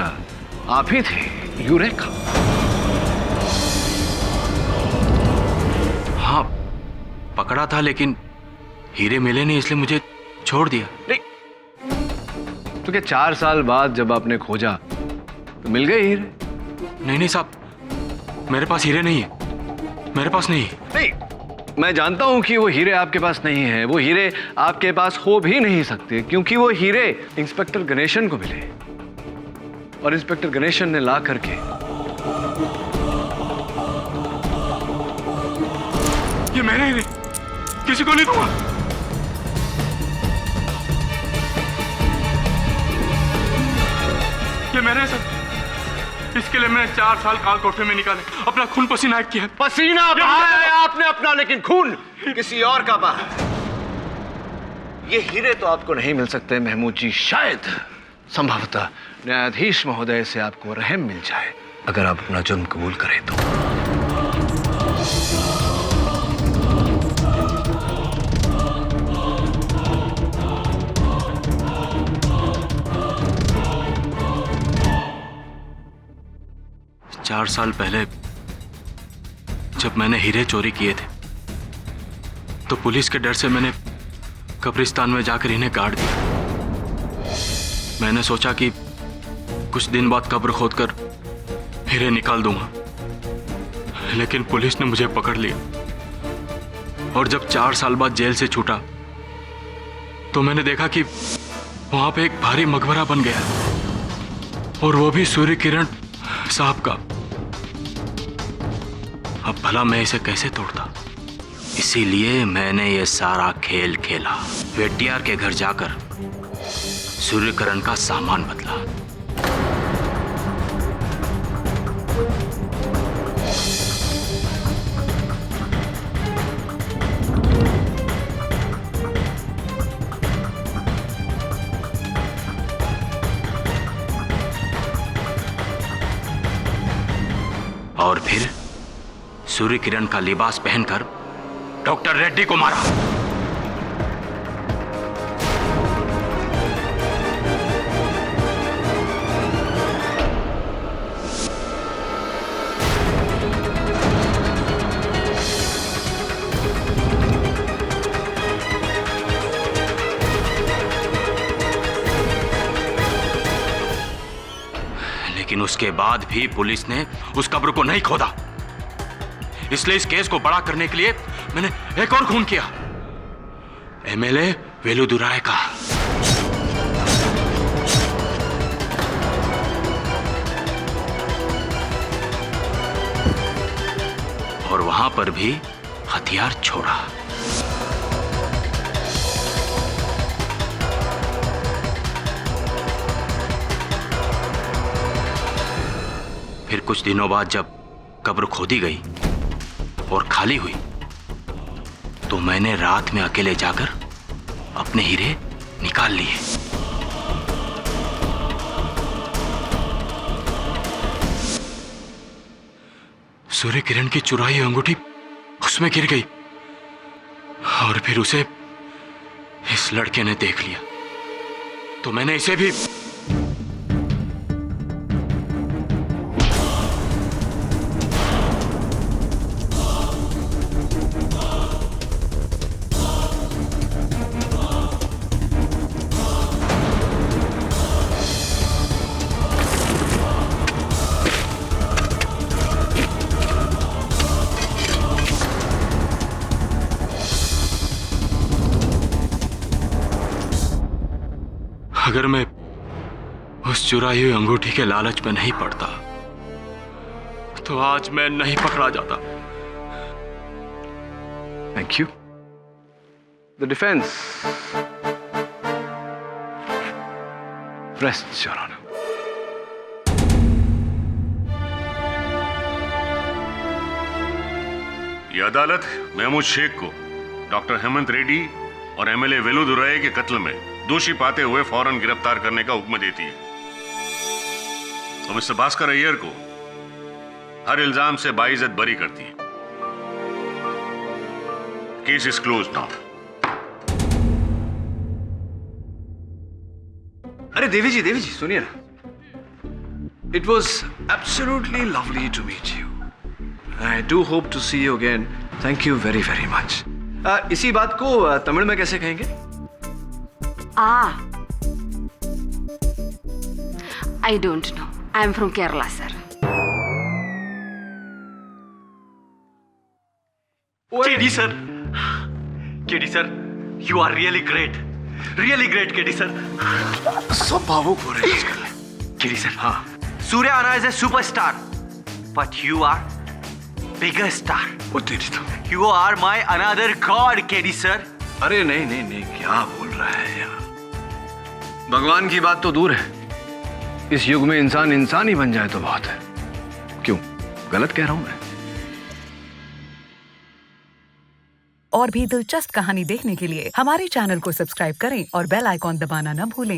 आप ही थे, यूरेका। हाँ, पकड़ा था, लेकिन हीरे मिले नहीं, इसलिए मुझे छोड़ दिया। नहीं तो क्या 4 साल बाद जब आपने खोजा तो मिल गए हीरे? नहीं साहब, मेरे पास हीरे नहीं है, मेरे पास नहीं है। नहीं, मैं जानता हूं कि वो हीरे आपके पास नहीं है, वो हीरे आपके पास हो भी नहीं सकते, क्योंकि वो हीरे इंस्पेक्टर गणेशन को मिले और इंस्पेक्टर गणेशन ने ला करके ये मैंने ही नहीं, किसी को नहीं दूंगा। ये मैंने सर, इसके लिए मैंने 4 साल काल कोठरी में निकाले, अपना खून पसीना किया। पसीना बहाया आपने अपना, लेकिन खून किसी और का बहा। ये हीरे तो आपको नहीं मिल सकते महमूद जी। शायद संभवतः न्यायाधीश महोदय से आपको रहम मिल जाए अगर आप अपना जुर्म कबूल करें तो। 4 साल पहले जब मैंने हीरे चोरी किए थे तो पुलिस के डर से मैंने कब्रिस्तान में जाकर इन्हें गाड़ दिया। मैंने सोचा कि कुछ दिन बाद कब्र खोदकर हीरे निकाल दूंगा, लेकिन पुलिस ने मुझे पकड़ लिया और जब 4 साल बाद जेल से छूटा तो मैंने देखा कि वहां पे एक भारी मकबरा बन गया, और वो भी सूर्य किरण साहब का। अब भला मैं इसे कैसे तोड़ता? इसीलिए मैंने ये सारा खेल खेला। वेटियार के घर जाकर सूर्यकिरण का सामान बदला। सूर्य किरण का लिबास पहनकर डॉक्टर रेड्डी को मारा। लेकिन उसके बाद भी पुलिस ने उस कब्र को नहीं खोदा। इसलिए इस केस को बड़ा करने के लिए मैंने एक और खून किया, एमएलए वेलुदुराय का। और वहां पर भी हथियार छोड़ा। फिर कुछ दिनों बाद जब कब्र खोदी गई और खाली हुई तो मैंने रात में अकेले जाकर अपने हीरे निकाल लिए। सूर्य किरण की चुराई अंगूठी उसमें गिर गई और फिर उसे इस लड़के ने देख लिया तो मैंने इसे भी अगर मैं उस चुराई हुई अंगूठी के लालच में नहीं पड़ता तो आज मैं नहीं पकड़ा जाता। Thank you. The defence rests your honour. ये अदालत महमूद शेख को डॉक्टर हेमंत रेड्डी और एमएलए वेलुदुराय के कत्ल में दोषी पाते हुए फौरन गिरफ्तार करने का हुक्म देती है और मिस्टर भास्कर अय्यर को हर इल्जाम से बाइज्जत बरी करती है। Case is closed now. अरे देवी जी सुनिए ना। It was absolutely lovely to meet you. I do hope to see you again. Thank you very very much. इसी बात को तमिल में कैसे कहेंगे? I don't know. I am from Kerala, sir. KD sir, KD sir, you are really great, KD sir. सब भावुक हो रहे हैं आजकल। KD sir, हाँ। Surya Anna is a superstar, but you are bigger star. वो तेरी तो। You are my another god, KD sir. अरे नहीं, क्या बोल रहा है यार? भगवान की बात तो दूर है, इस युग में इंसान ही बन जाए तो बहुत है। क्यों गलत कह रहा हूं मैं? और भी दिलचस्प कहानी देखने के लिए हमारे चैनल को सब्सक्राइब करें और बेल आइकॉन दबाना न भूलें।